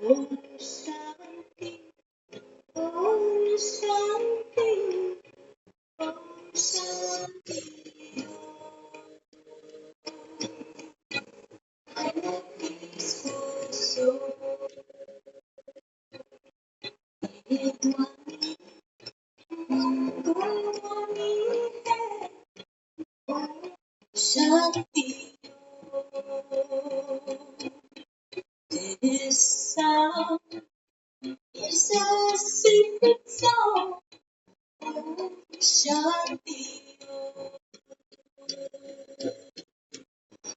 Om Shanti, Om Shanti, Om Shanti. I'm a peaceful soul. Idwani, Mangolani hai. Om Shanti. This sound is a secret song. Om Shanti.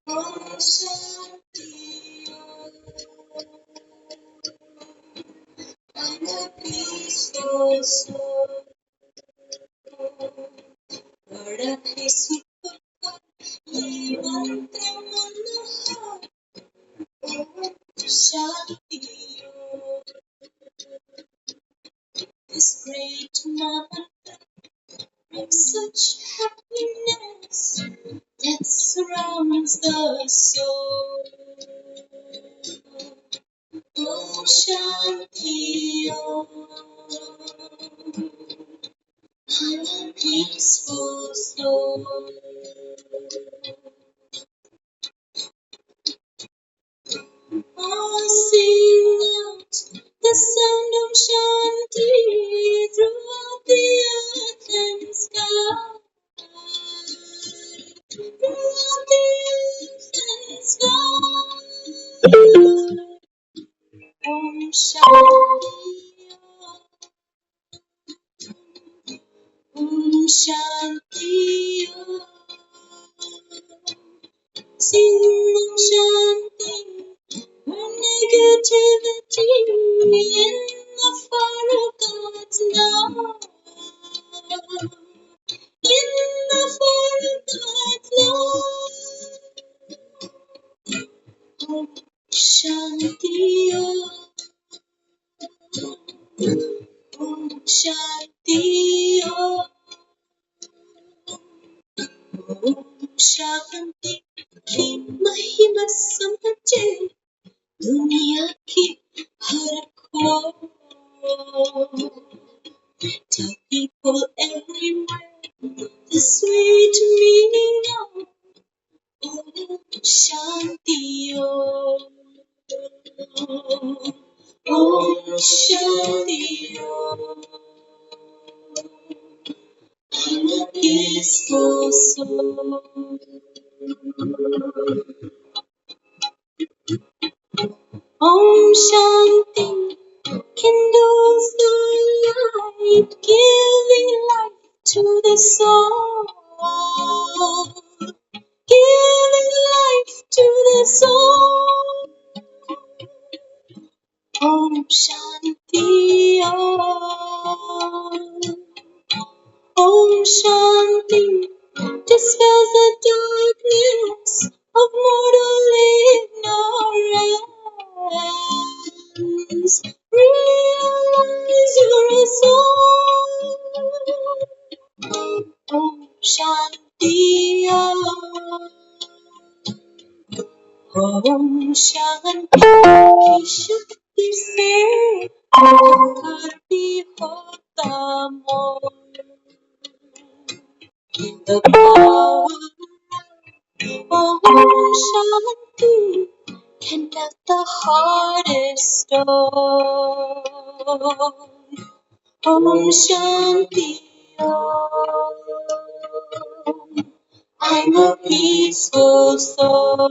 Om Shanti. I'm a peaceful soul. Lord, a peaceful God. Ye mantra manohar. Om Shanti. This great mantra brings such happiness that surrounds the soul. Om Shanti Om. I'm a peaceful soul. I sing out the sound of Shanti throughout the earth and sky. Throughout the earth and sky. Om Shanti Om Shanti Om. Sing Om Shanti when negativity in the fire of God's love. In the fire of God's love. Om Shanti Om Shanti Om Shanti की महिमा समझे दुनिया की हर खोज. Tell people everywhere the sweet meaning of Om Shanti Om. Om Shanti Om. I'm a peaceful soul. Om Shanti kindles the light, giving life to the soul. Giving life to the soul. Om Shanti Om. Om Shanti dispels the darkness of mortal ignorance. Realize you're a soul. Om Shanti Om. Om Shanti की शक्ति से अंधकार भी होता मोह. The power of Om Shanti can melt the hardest stone. Om Shanti Om. I'm a peaceful soul.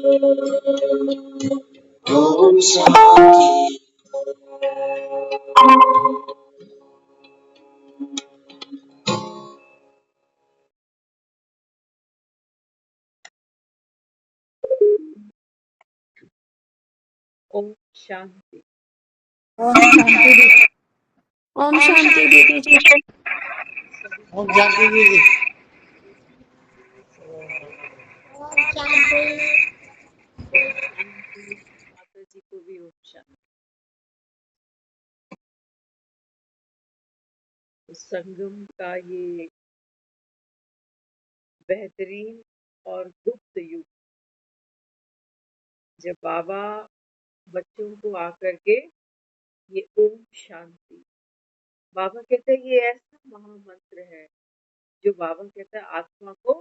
Om Shanti Om. ओम शांति. ओम शांति दीदी. ओम शांति दीदी जी. ओम शांति दीदी. ओम शांति. माता जी को भी ओम शांति. संगम का ये बेहतरीन और गुप्त युग, जब बाबा बच्चों को आकर के ये ओम शांति। बाबा कहते हैं ये ऐसा महामंत्र है जो बाबा कहता है आत्मा को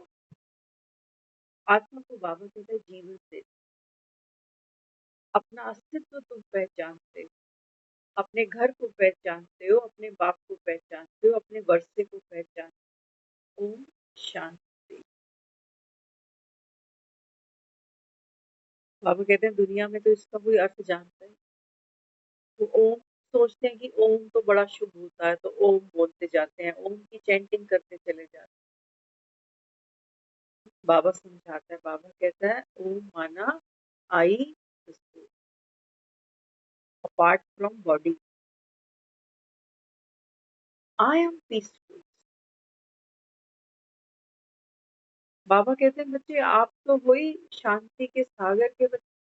बाबा कहता है जीवन दे। अपना अस्तित्व तुम पहचानते हो, अपने घर को पहचानते हो, अपने बाप को पहचानते हो, अपने वर्षे को पहचानते हो। ओम शांति। बाबा कहते हैं दुनिया में तो इसका कोई अर्थ जानता है, तो ओम सोचते हैं कि ओम तो बड़ा शुभ होता है, तो ओम बोलते जाते हैं, ओम की चैंटिंग करते चले जाते हैं। बाबा समझाता है, बाबा कहता है ओम माना I apart from body, I am peaceful. Baba कहते हैं बच्चे आप तो वही शांति के सागर के बच्चे।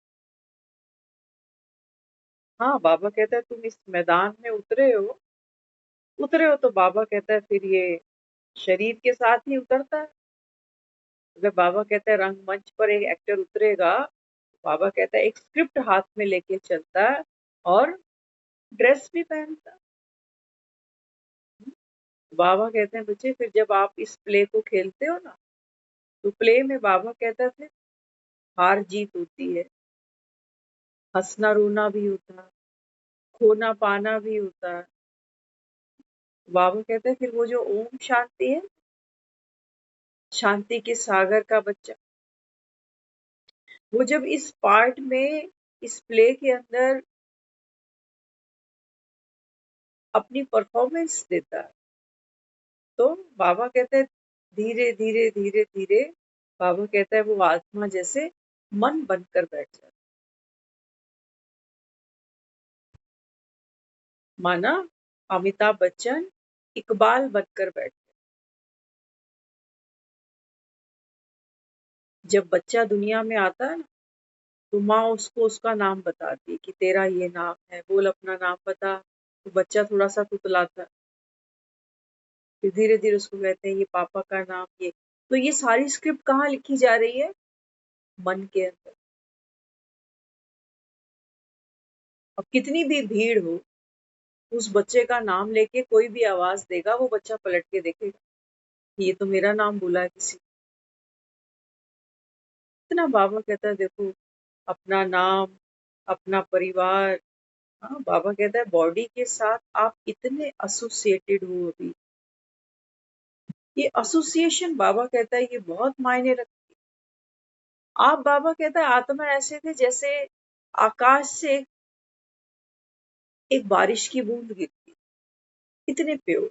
हाँ, बाबा कहता है तुम इस मैदान में उतरे हो तो बाबा कहता है फिर ये शरीर के साथ ही उतरता है। अगर बाबा कहता है रंगमंच पर एक एक्टर उतरेगा, बाबा कहता है एक स्क्रिप्ट हाथ में लेके चलता है और ड्रेस भी पहनता है। बाबा कहते हैं बच्चे फिर जब आप इस प्ले को खेलते हो ना, तो प्ले में बाबा कहता है फिर हार जीत होती है, हंसना रोना भी होता है, खोना पाना भी होता है। बाबा कहते हैं फिर वो जो ओम शांति है, शांति के सागर का बच्चा, वो जब इस पार्ट में इस प्ले के अंदर अपनी परफॉर्मेंस देता है, तो बाबा कहते हैं धीरे धीरे धीरे धीरे बाबा कहता है वो आत्मा जैसे मन बनकर बैठ जाता है। माना अमिताभ बच्चन इकबाल बनकर बैठे। जब बच्चा दुनिया में आता है ना, तो माँ उसको उसका नाम बताती है कि तेरा ये नाम है, बोल अपना नाम बता। तो बच्चा थोड़ा सा तुतलाता है, फिर धीरे धीरे उसको कहते हैं ये पापा का नाम ये। तो ये सारी स्क्रिप्ट कहाँ लिखी जा रही है? मन के अंदर। अब कितनी भी भीड़ हो, उस बच्चे का नाम लेके कोई भी आवाज देगा, वो बच्चा पलट के देखेगा, ये तो मेरा नाम बोला है किसी। इतना बाबा कहता है देखो अपना नाम, अपना परिवार। हाँ, बाबा कहता है बॉडी के साथ आप इतने एसोसिएटेड हो अभी। ये एसोसिएशन बाबा कहता है ये बहुत मायने रखती है। आप बाबा कहता है आत्मा ऐसे थे जैसे आकाश से एक बारिश की बूंद गिरती, इतने प्योर।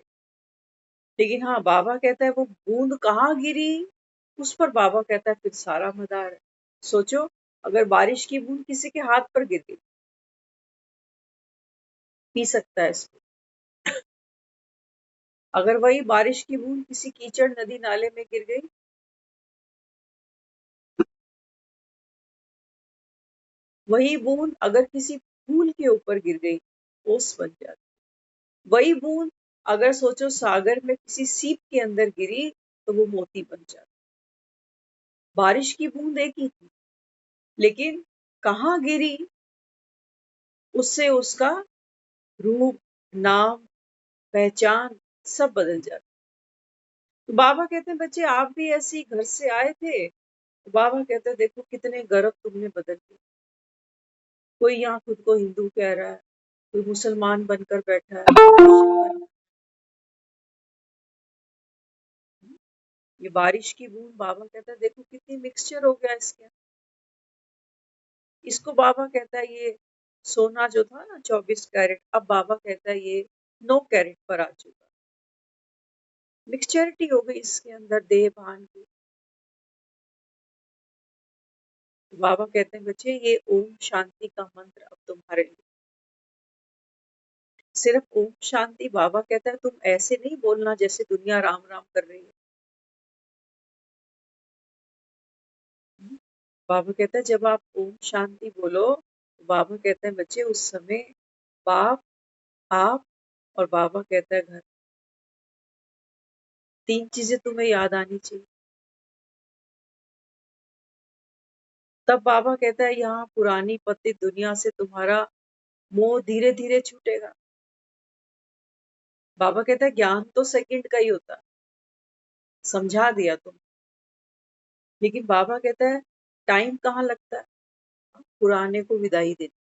लेकिन हाँ, बाबा कहता है वो बूंद कहाँ गिरी, उस पर बाबा कहता है फिर सारा मदार है। सोचो अगर बारिश की बूंद किसी के हाथ पर गिर गई, पी सकता है इसको। अगर वही बारिश की बूंद किसी कीचड़ नदी नाले में गिर गई, वही बूंद अगर किसी फूल के ऊपर गिर गई, ओस बन जाती। वही बूंद अगर सोचो सागर में किसी सीप के अंदर गिरी, तो वो मोती बन जाती। बारिश की बूंद एक ही थी, लेकिन कहाँ गिरी, उससे उसका रूप, नाम, पहचान सब बदल जाती। तो बाबा कहते हैं बच्चे आप भी ऐसे ही घर से आए थे। तो बाबा कहते हैं देखो कितने गर्व तुमने बदल दिए। कोई यहाँ खुद को हिंदू कह रहा है, कोई मुसलमान बनकर बैठा है, क्रिश्चियन बन। ये बारिश की बूंद बाबा कहता है देखो कितनी मिक्सचर हो गया इसके। इसको बाबा कहता है ये सोना जो था ना 24 कैरेट, अब बाबा कहता है ये 9 कैरेट पर आ चुका। मिक्सचरिटी हो गई इसके अंदर देह भान की। बाबा कहते हैं बच्चे ये ओम शांति का मंत्र अब तुम्हारे लिए। सिर्फ ओम शांति, बाबा कहता है तुम ऐसे नहीं बोलना जैसे दुनिया राम राम कर रही है। बाबा कहता है जब आप ओम शांति बोलो, तो बाबा कहते हैं बच्चे उस समय बाप, आप और बाबा कहता है घर, तीन चीजें तुम्हें याद आनी चाहिए। तब बाबा कहता है यहाँ पुरानी पतित दुनिया से तुम्हारा मोह धीरे धीरे छूटेगा। बाबा कहता है ज्ञान तो सेकंड का ही होता है, समझा दिया तुम, लेकिन बाबा कहता है टाइम कहाँ लगता है पुराने को विदाई देने।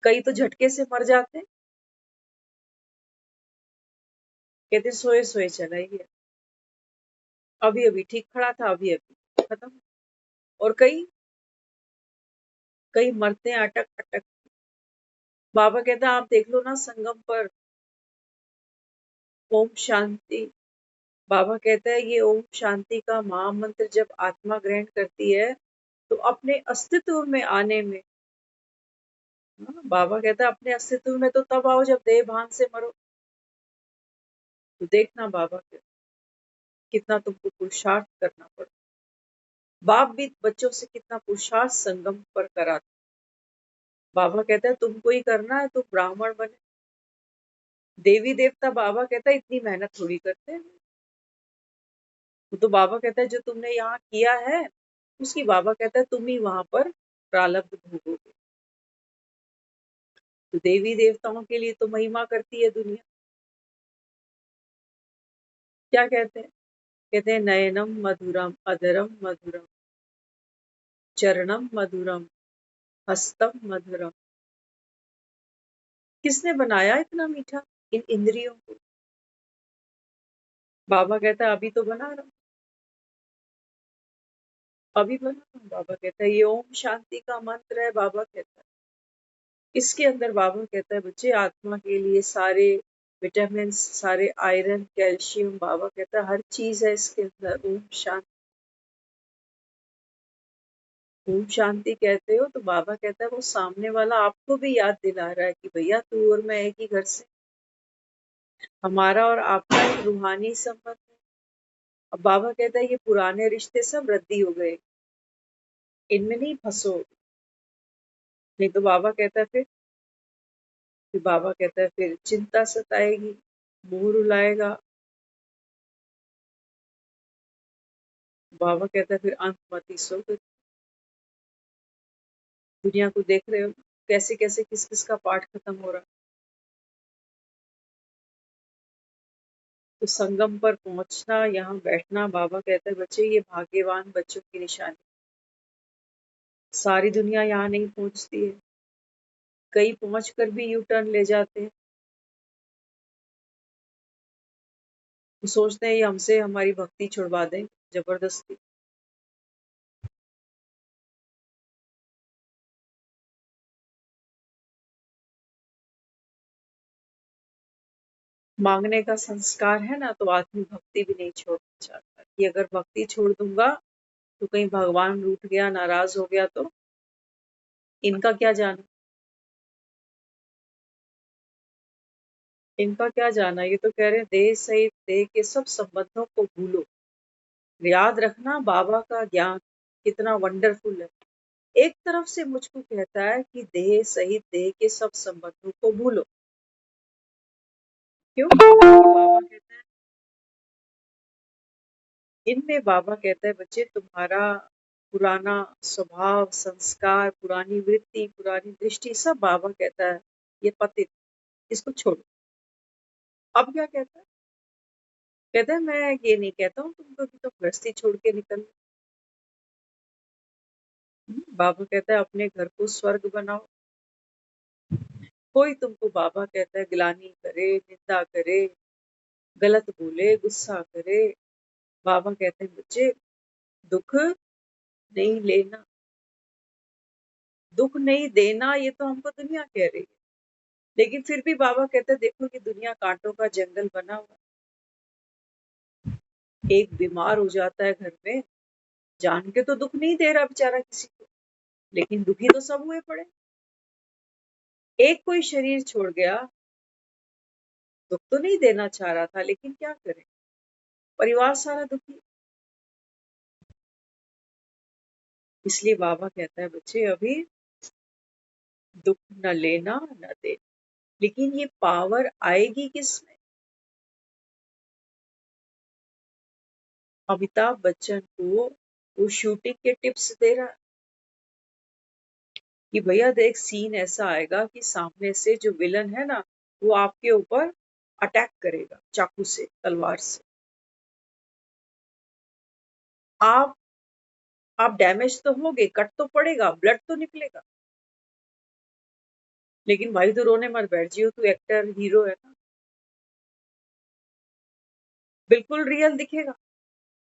कई तो झटके से मर जाते हैं, कहते सोए सोए चला ही गया, अभी अभी ठीक खड़ा था, अभी अभी खत्म। और कई कई मरते हैं अटक अटक। बाबा कहता है आप देख लो ना संगम पर, ओम शांति। बाबा कहता है ये ओम शांति का महामंत्र जब आत्मा ग्रहण करती है तो अपने अस्तित्व में आने में, बाबा कहता है अपने अस्तित्व में तो तब आओ जब देह भान से मरो। तो देखना बाबा के कितना तुमको पुरुषार्थ करना पड़ा। बाप भी बच्चों से कितना पुरुषार्थ संगम पर कराता। बाबा कहता है तुमको ही करना है, तुम ब्राह्मण बने। देवी देवता बाबा कहता है इतनी मेहनत थोड़ी करते हैं। तो बाबा कहता है जो तुमने यहाँ किया है उसकी बाबा कहता है तुम ही वहां पर प्रारब्ध भोगोगे। तो देवी देवताओं के लिए तो महिमा करती है दुनिया। क्या कहते हैं? कहते हैं नयनम मधुरम अधरम मधुरम चरणम मधुरम हस्तम मधुरम। किसने बनाया इतना मीठा इन इंद्रियों को? बाबा कहता है अभी तो बना रहा हूं, अभी बना रहा हूं। बाबा कहता है ये ओम शांति का मंत्र है। बाबा कहता है इसके अंदर, बाबा कहता है बच्चे आत्मा के लिए सारे विटामिन, सारे आयरन, कैल्शियम, बाबा कहता है हर चीज है इसके अंदर। ओम शांति, ओम शांति कहते हो तो बाबा कहता है वो सामने वाला आपको भी याद दिला रहा है कि भैया तू और मैं एक ही घर से, हमारा और आपका एक रूहानी संबंध है। अब बाबा कहता है ये पुराने रिश्ते सब रद्दी हो गए, इनमें नहीं फंसो। नहीं तो बाबा कहता है फिर बाबा कहता है फिर चिंता सताएगी, मुंह रुलाएगा। बाबा कहता है फिर अंत मत ही सो। दुनिया को देख रहे हो कैसे कैसे किस किस का पाठ खत्म हो रहा है। तो संगम पर पहुंचना, यहाँ बैठना, बाबा कहता है बच्चे ये भाग्यवान बच्चों की निशानी। सारी दुनिया यहाँ नहीं पहुंचती है, कई पहुंच कर भी यू टर्न ले जाते हैं। तो सोचते हैं ये हमसे हमारी भक्ति छुड़वा दें जबरदस्ती। मांगने का संस्कार है ना तो आदमी भक्ति भी नहीं छोड़ना चाहता कि अगर भक्ति छोड़ दूंगा तो कहीं भगवान रूठ गया, नाराज हो गया तो इनका क्या जाना, इनका क्या जाना। ये तो कह रहे हैं देह सहित देह के सब संबंधों को भूलो। याद रखना बाबा का ज्ञान कितना वंडरफुल है। एक तरफ से मुझको कहता है कि देह सहित देह के सब संबंधों को भूलो। क्यों? बाबा कहता है इनमें, बाबा कहता है बच्चे तुम्हारा पुराना स्वभाव, संस्कार, पुरानी वृत्ति, पुरानी दृष्टि सब बाबा कहता है ये पतित, इसको छोड़ो। अब क्या कहता है? कहता है मैं ये नहीं कहता हूँ तुमको कि तुम गृहस्थी छोड़ के निकल। बाबा कहता है अपने घर को स्वर्ग बनाओ। कोई तुमको, बाबा कहता है गिलानी करे, निंदा करे, गलत बोले, गुस्सा करे, बाबा कहते हैं बच्चे दुख नहीं लेना, दुख नहीं देना, ये तो हमको दुनिया कह रही है। लेकिन फिर भी बाबा कहते हैं देखो कि दुनिया कांटों का जंगल बना हुआ। एक बीमार हो जाता है घर में, जान के तो दुख नहीं दे रहा बेचारा किसी को, लेकिन दुखी तो सब हुए पड़े। एक कोई शरीर छोड़ गया, दुख तो नहीं देना चाह रहा था, लेकिन क्या करे, परिवार सारा दुखी। इसलिए बाबा कहता है बच्चे अभी दुख न लेना न देना। लेकिन ये पावर आएगी किसमें? अमिताभ बच्चन को वो शूटिंग के टिप्स दे रहा है, कि भैया देख सीन ऐसा आएगा कि सामने से जो विलन है ना वो आपके ऊपर अटैक करेगा चाकू से, तलवार से। आप आप डैमेज तो होगे, कट तो पड़ेगा, ब्लड तो निकलेगा, लेकिन भाई तो रोने मत बैठ जियो, तू एक्टर हीरो है ना। बिल्कुल रियल दिखेगा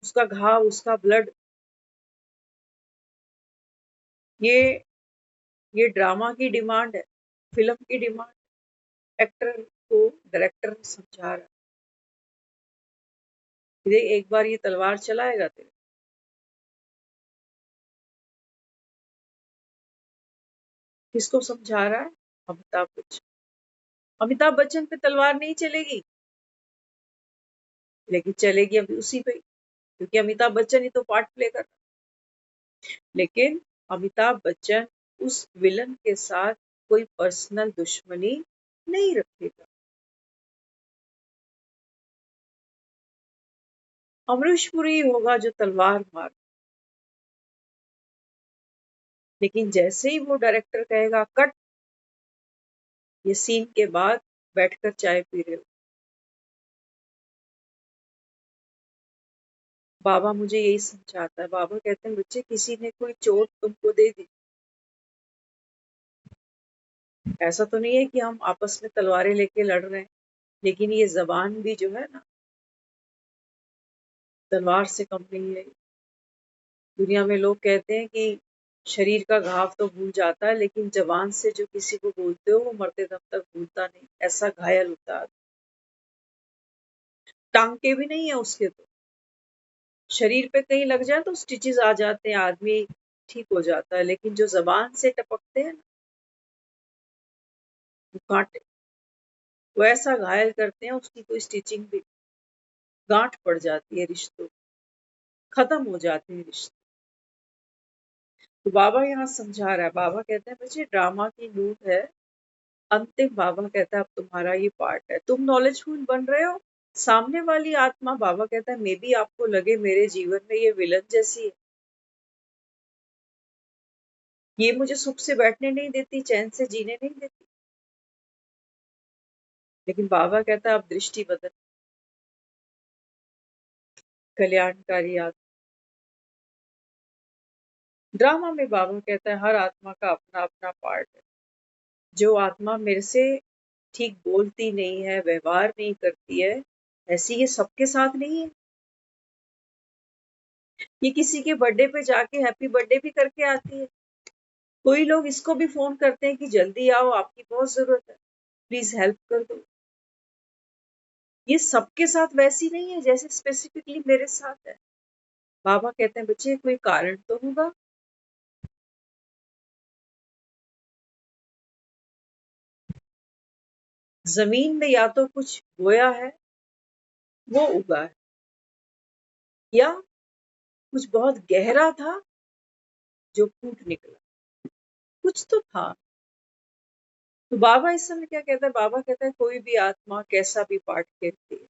उसका घाव, उसका ब्लड। ये ये ड्रामा की डिमांड है, फिल्म की डिमांड। एक्टर को डायरेक्टर समझा रहा है, देख एक बार ये तलवार चलाएगा तेरे। किसको समझा रहा है? अमिताभ बच्चन। अमिताभ बच्चन पे तलवार नहीं चलेगी, लेकिन चलेगी अभी उसी पे ही, क्योंकि अमिताभ बच्चन ही तो पार्ट प्ले कर रहा है। लेकिन अमिताभ बच्चन उस विलन के साथ कोई पर्सनल दुश्मनी नहीं रखेगा। अमरीश पुरी होगा जो तलवार मार, लेकिन जैसे ही वो डायरेक्टर कहेगा कट, ये सीन के बाद बैठकर चाय पी रहे हो, बाबा मुझे यही समझाता है। बाबा कहते हैं बच्चे किसी ने कोई चोट तुमको दे दी, ऐसा तो नहीं है कि हम आपस में तलवारें लेके लड़ रहे हैं, लेकिन ये जबान भी जो है ना तलवार से कम नहीं है। दुनिया में लोग कहते हैं कि शरीर का घाव तो भूल जाता है, लेकिन जबान से जो किसी को बोलते हो वो मरते दम तक भूलता नहीं, ऐसा घायल होता है। टांके भी नहीं है उसके तो, शरीर पे कहीं लग जाए तो स्टिचेस आ जाते हैं, आदमी ठीक हो जाता है, लेकिन जो जबान से टपकते हैं ना वो कांटे, वो ऐसा घायल करते हैं उसकी कोई स्टिचिंग भी, गांठ पड़ जाती है, रिश्तों खत्म हो जाते हैं रिश्ते। तो बाबा यहाँ समझा रहा है, बाबा कहते हैं बच्चे ड्रामा की नूट है, अंतिम बाबा कहता है अब तुम्हारा ये पार्ट है, तुम नॉलेजफुल बन रहे हो, सामने वाली आत्मा बाबा कहता है मे बी आपको लगे मेरे जीवन में ये विलन जैसी है, ये मुझे सुख से बैठने नहीं देती, चैन से जीने नहीं देती, लेकिन बाबा कहता है अब दृष्टि बदल, कल्याणकारी आत्मा। ड्रामा में बाबा कहता है हर आत्मा का अपना अपना पार्ट है, जो आत्मा मेरे से ठीक बोलती नहीं है, व्यवहार नहीं करती है, ऐसी ये सबके साथ नहीं है। ये किसी के बर्थडे पे जाके हैप्पी बर्थडे भी करके आती है, कोई लोग इसको भी फोन करते हैं कि जल्दी आओ आपकी बहुत जरूरत है, प्लीज हेल्प कर दो। ये सबके साथ वैसी नहीं है जैसे स्पेसिफिकली मेरे साथ है। बाबा कहते हैं बच्चे कोई कारण तो होगा, जमीन में या तो कुछ बोया है वो उगा है, या कुछ बहुत गहरा था जो फूट निकला, कुछ तो था। तो बाबा इस समय क्या कहता है, बाबा कहता है कोई भी आत्मा कैसा भी पार्ट खेलती है,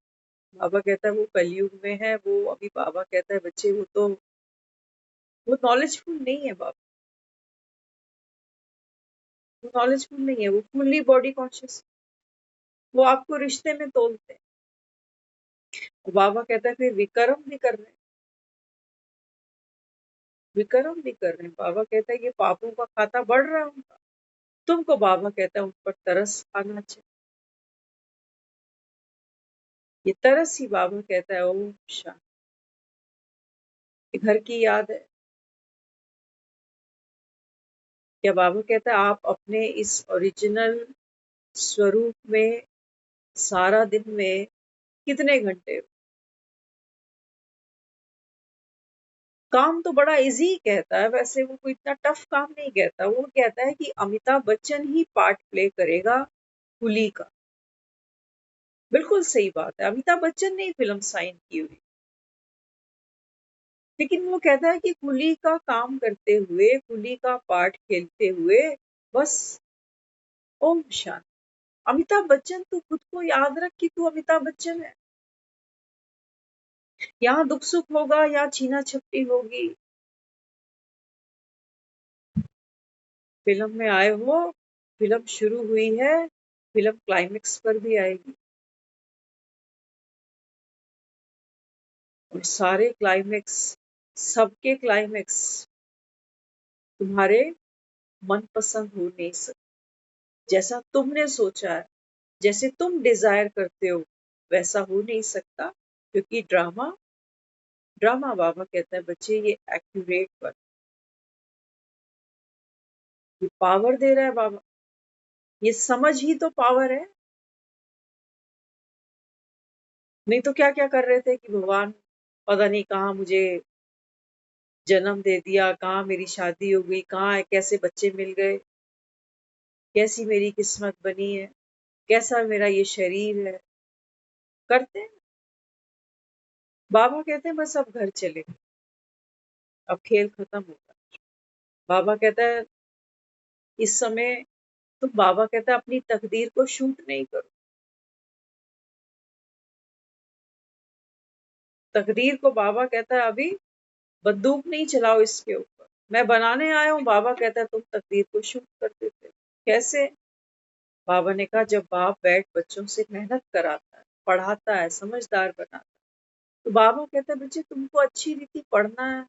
बाबा कहता है वो कलयुग में है, वो अभी बाबा कहता है बच्चे वो नॉलेजफुल नहीं है बाबा, वो नॉलेजफुल नहीं है, वो फुल्ली बॉडी कॉन्शियस, वो आपको रिश्ते में तोलते हैं। तो बाबा कहता है फिर विक्रम भी कर रहे हैं, विक्रम भी कर रहे हैं। बाबा कहता है ये पापों का खाता बढ़ रहा है उनका, तुमको बाबा कहता है उन पर तरस आना चाहिए, ये तरस ही बाबा कहता है ओम शांति। घर की याद है क्या? बाबा कहता है आप अपने इस ओरिजिनल स्वरूप में सारा दिन में कितने घंटे हो? काम तो बड़ा इजी कहता है, वैसे वो कोई इतना टफ काम नहीं कहता, वो कहता है कि अमिताभ बच्चन ही पार्ट प्ले करेगा कुली का। बिल्कुल सही बात है, अमिताभ बच्चन ने ही फिल्म साइन की हुई, लेकिन वो कहता है कि कुली का काम करते हुए, कुली का पार्ट खेलते हुए बस ओम शांति। अमिताभ बच्चन, तू खुद को याद रख कि तू अमिताभ बच्चन है। यहाँ दुख सुख होगा, यहाँ छीना झपटी होगी, फिल्म में आए हो, फिल्म शुरू हुई है, फिल्म क्लाइमेक्स पर भी आएगी और सारे क्लाइमेक्स, सबके क्लाइमेक्स तुम्हारे मनपसंद हो नहीं सकते। जैसा तुमने सोचा है, जैसे तुम डिजायर करते हो, वैसा हो नहीं सकता, क्योंकि ड्रामा ड्रामा बाबा कहता है बच्चे ये एक्यूरेट पर, ये पावर दे रहा है बाबा, ये समझ ही तो पावर है। नहीं तो क्या क्या कर रहे थे कि भगवान पता नहीं कहाँ मुझे जन्म दे दिया, कहाँ मेरी शादी हो गई, कहाँ कैसे बच्चे मिल गए, कैसी मेरी किस्मत बनी है, कैसा मेरा ये शरीर है, करते हैं। बाबा कहते हैं बस अब घर चले, अब खेल खत्म होगा। बाबा कहता है इस समय, तो बाबा कहता है अपनी तकदीर को शूट नहीं करो, तकदीर को बाबा कहता है अभी बंदूक नहीं चलाओ इसके ऊपर, मैं बनाने आया हूँ। बाबा कहता है तुम तकदीर को शूट कर देते हो। कैसे? बाबा ने कहा जब बाप बैठ बच्चों से मेहनत कराता है, पढ़ाता है, समझदार बनाता है, तो बाबा कहता है बच्चे तुमको अच्छी रीति पढ़ना है,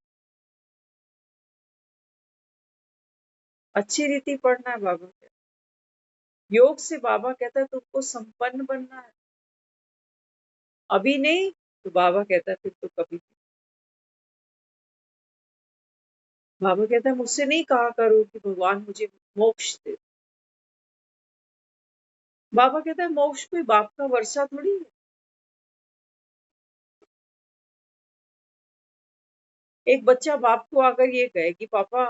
अच्छी रीति पढ़ना है। बाबा कहता है योग से, बाबा कहता है तुमको संपन्न बनना है, अभी नहीं तो बाबा कहता है फिर तो कभी नहीं। बाबा कहता है मुझसे नहीं कहा करो कि भगवान मुझे मोक्ष दे। बाबा कहता है मोक्ष कोई बाप का वर्षा थोड़ी है। एक बच्चा बाप को आकर ये कहे कि पापा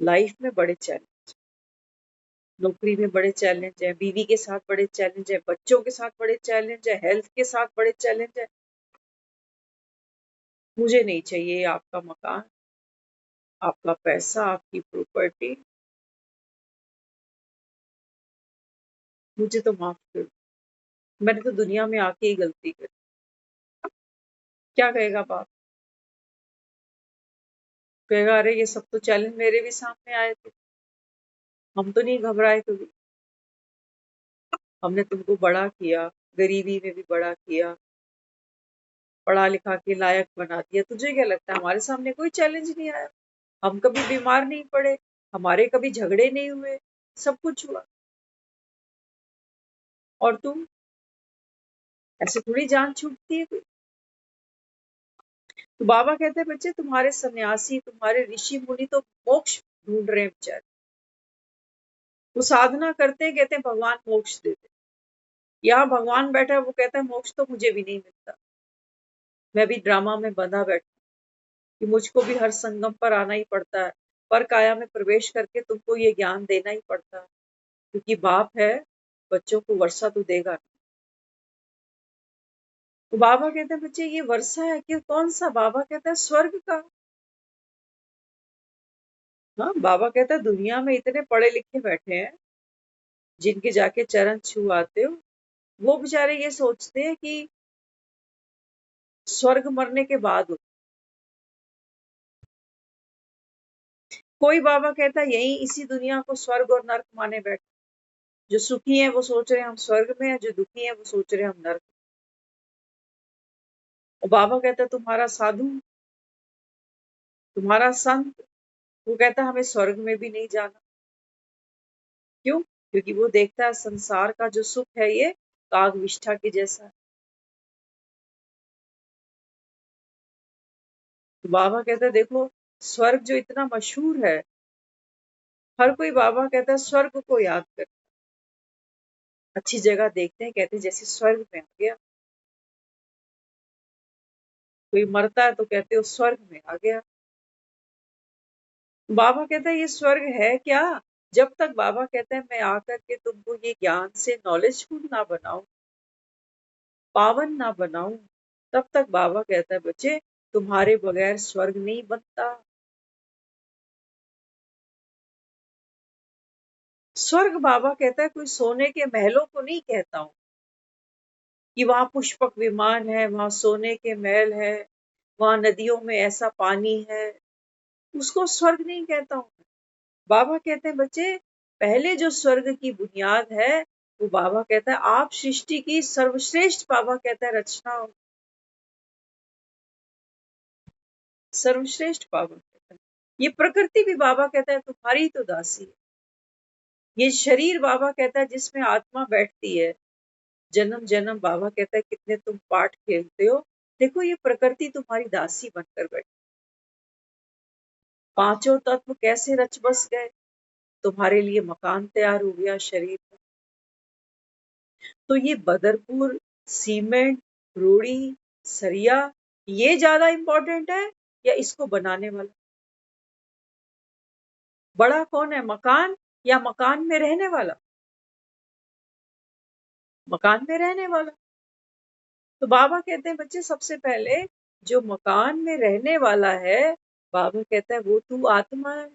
लाइफ में बड़े चैलेंज, नौकरी में बड़े चैलेंज है, बीवी के साथ बड़े चैलेंज है, बच्चों के साथ बड़े चैलेंज है, हेल्थ के साथ बड़े चैलेंज है, मुझे नहीं चाहिए आपका मकान, आपका पैसा, आपकी प्रॉपर्टी, मुझे तो माफ कर दो, मैंने तो दुनिया में आके ही गलती करी। क्या कहेगा बाप? कहेगा अरे ये सब तो चैलेंज मेरे भी सामने आए थे, हम तो नहीं घबराए कभी, हमने तुमको बड़ा किया, गरीबी में भी बड़ा किया, पढ़ा लिखा के लायक बना दिया, तुझे क्या लगता है हमारे सामने कोई चैलेंज नहीं आया? हम कभी बीमार नहीं पड़े, हमारे कभी झगड़े नहीं हुए, सब कुछ हुआ, और तुम ऐसे थोड़ी जान छूटती है कोई। तो बाबा कहते हैं बच्चे तुम्हारे सन्यासी, तुम्हारे ऋषि मुनि तो मोक्ष ढूंढ रहे हैं बेचारे, वो साधना करते हैं, कहते हैं भगवान मोक्ष देते। यहाँ भगवान बैठा है, वो कहता है मोक्ष तो मुझे भी नहीं मिलता, मैं भी ड्रामा में बंधा बैठा कि मुझको भी हर संगम पर आना ही पड़ता है, पर काया में प्रवेश करके तुमको ये ज्ञान देना ही पड़ता है, क्योंकि बाप है, बच्चों को वर्षा तो देगा। तो बाबा कहते हैं बच्चे ये वर्षा है कि कौन सा? बाबा कहता है स्वर्ग का। हाँ, बाबा कहता है दुनिया में इतने पढ़े लिखे बैठे हैं, जिनके जाके चरण छू आते हो, वो बेचारे ये सोचते हैं कि स्वर्ग मरने के बाद हो। कोई बाबा कहता है यही इसी दुनिया को स्वर्ग और नर्क माने बैठे, जो सुखी हैं वो सोच रहे हैं हम स्वर्ग में हैं, जो दुखी हैं वो सोच रहे हैं हम नर्क में। और बाबा कहता है तुम्हारा साधु, तुम्हारा संत, वो कहता है हमें स्वर्ग में भी नहीं जाना। क्यों? क्योंकि वो देखता है संसार का जो सुख है ये काग विष्ठा के जैसा है। तो बाबा कहता है देखो स्वर्ग जो इतना मशहूर है, हर कोई बाबा कहता है स्वर्ग को याद कर, अच्छी जगह देखते हैं, कहते हैं जैसे स्वर्ग में आ गया, कोई मरता है तो कहते हो स्वर्ग में आ गया। बाबा कहता है ये स्वर्ग है क्या? जब तक बाबा कहता है मैं आकर के तुमको ये ज्ञान से नॉलेजफुल ना बनाऊं, पावन ना बनाऊं, तब तक बाबा कहता है बच्चे तुम्हारे बगैर स्वर्ग नहीं बनता। स्वर्ग बाबा कहता है कोई सोने के महलों को नहीं कहता हूं कि वहां पुष्पक विमान है, वहां सोने के महल है, वहां नदियों में ऐसा पानी है, उसको स्वर्ग नहीं कहता हूं। बाबा कहते हैं बच्चे, पहले जो स्वर्ग की बुनियाद है वो बाबा कहता है आप सृष्टि की सर्वश्रेष्ठ, बाबा कहता है रचना हो। सर्वश्रेष्ठ बाबा कहता है। ये प्रकृति भी बाबा कहता है तुम्हारी तो दासी है। ये शरीर बाबा कहता है जिसमें आत्मा बैठती है, जन्म जन्म बाबा कहता है कितने तुम पाठ खेलते हो, देखो ये प्रकृति तुम्हारी दासी बनकर बैठी। पांचों तत्व कैसे रच बस गए, तुम्हारे लिए मकान तैयार हो गया शरीर का। तो ये बदरपुर, सीमेंट, रोड़ी, सरिया, ये ज्यादा इंपॉर्टेंट है या इसको बनाने वाला? बड़ा कौन है, मकान या मकान में रहने वाला? मकान में रहने वाला। तो बाबा कहते हैं बच्चे सबसे पहले जो मकान में रहने वाला है, बाबा कहता है वो तू आत्मा है।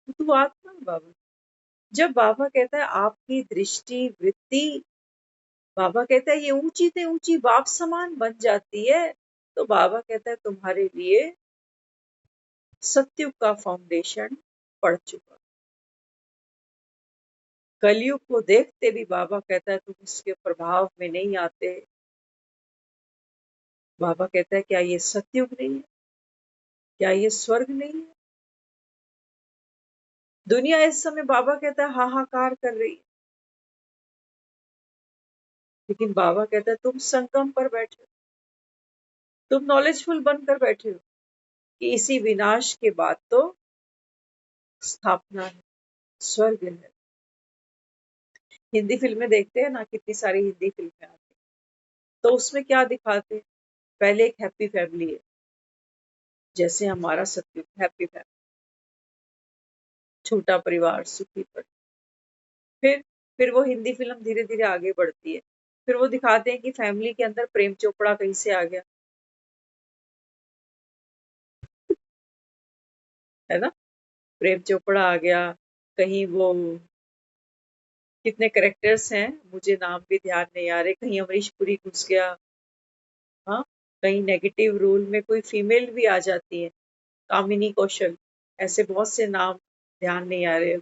तू आत्मा है बाबा। जब बाबा कहता है आपकी दृष्टि वृत्ति, बाबा कहता है ये ऊंची से ऊंची बाप समान बन जाती है, तो बाबा कहता है तुम्हारे लिए सत्युग का फाउंडेशन पड़ चुका। कलयुग को देखते भी बाबा कहता है तुम इसके प्रभाव में नहीं आते। बाबा कहता है क्या ये सत्युग नहीं है, क्या ये स्वर्ग नहीं है? दुनिया इस समय बाबा कहता है हाहाकार कर रही है, लेकिन बाबा कहता है तुम संगम पर बैठे हो, तुम नॉलेजफुल बनकर बैठे हो कि इसी विनाश के बाद तो स्थापना है, स्वर्ग है। हिंदी फिल्में देखते हैं ना, कितनी सारी हिंदी फिल्में आती हैं, तो उसमें क्या दिखाते हैं? पहले एक हैप्पी फैमिली है, जैसे हमारा सत्युग हैप्पी फैमिली, छोटा परिवार सुखी परिवार। फिर वो हिंदी फिल्म धीरे धीरे आगे बढ़ती है, फिर वो दिखाते हैं कि फैमिली के अंदर प्रेम चोपड़ा कहीं से आ गया, है ना? प्रेम चोपड़ा आ गया, कहीं वो कितने करेक्टर्स हैं, मुझे नाम भी ध्यान नहीं आ रहे, कहीं अमरीश पुरी घुस गया, हाँ, कहीं नेगेटिव रोल में कोई फीमेल भी आ जाती है, कामिनी कौशल, ऐसे बहुत से नाम ध्यान नहीं आ रहे।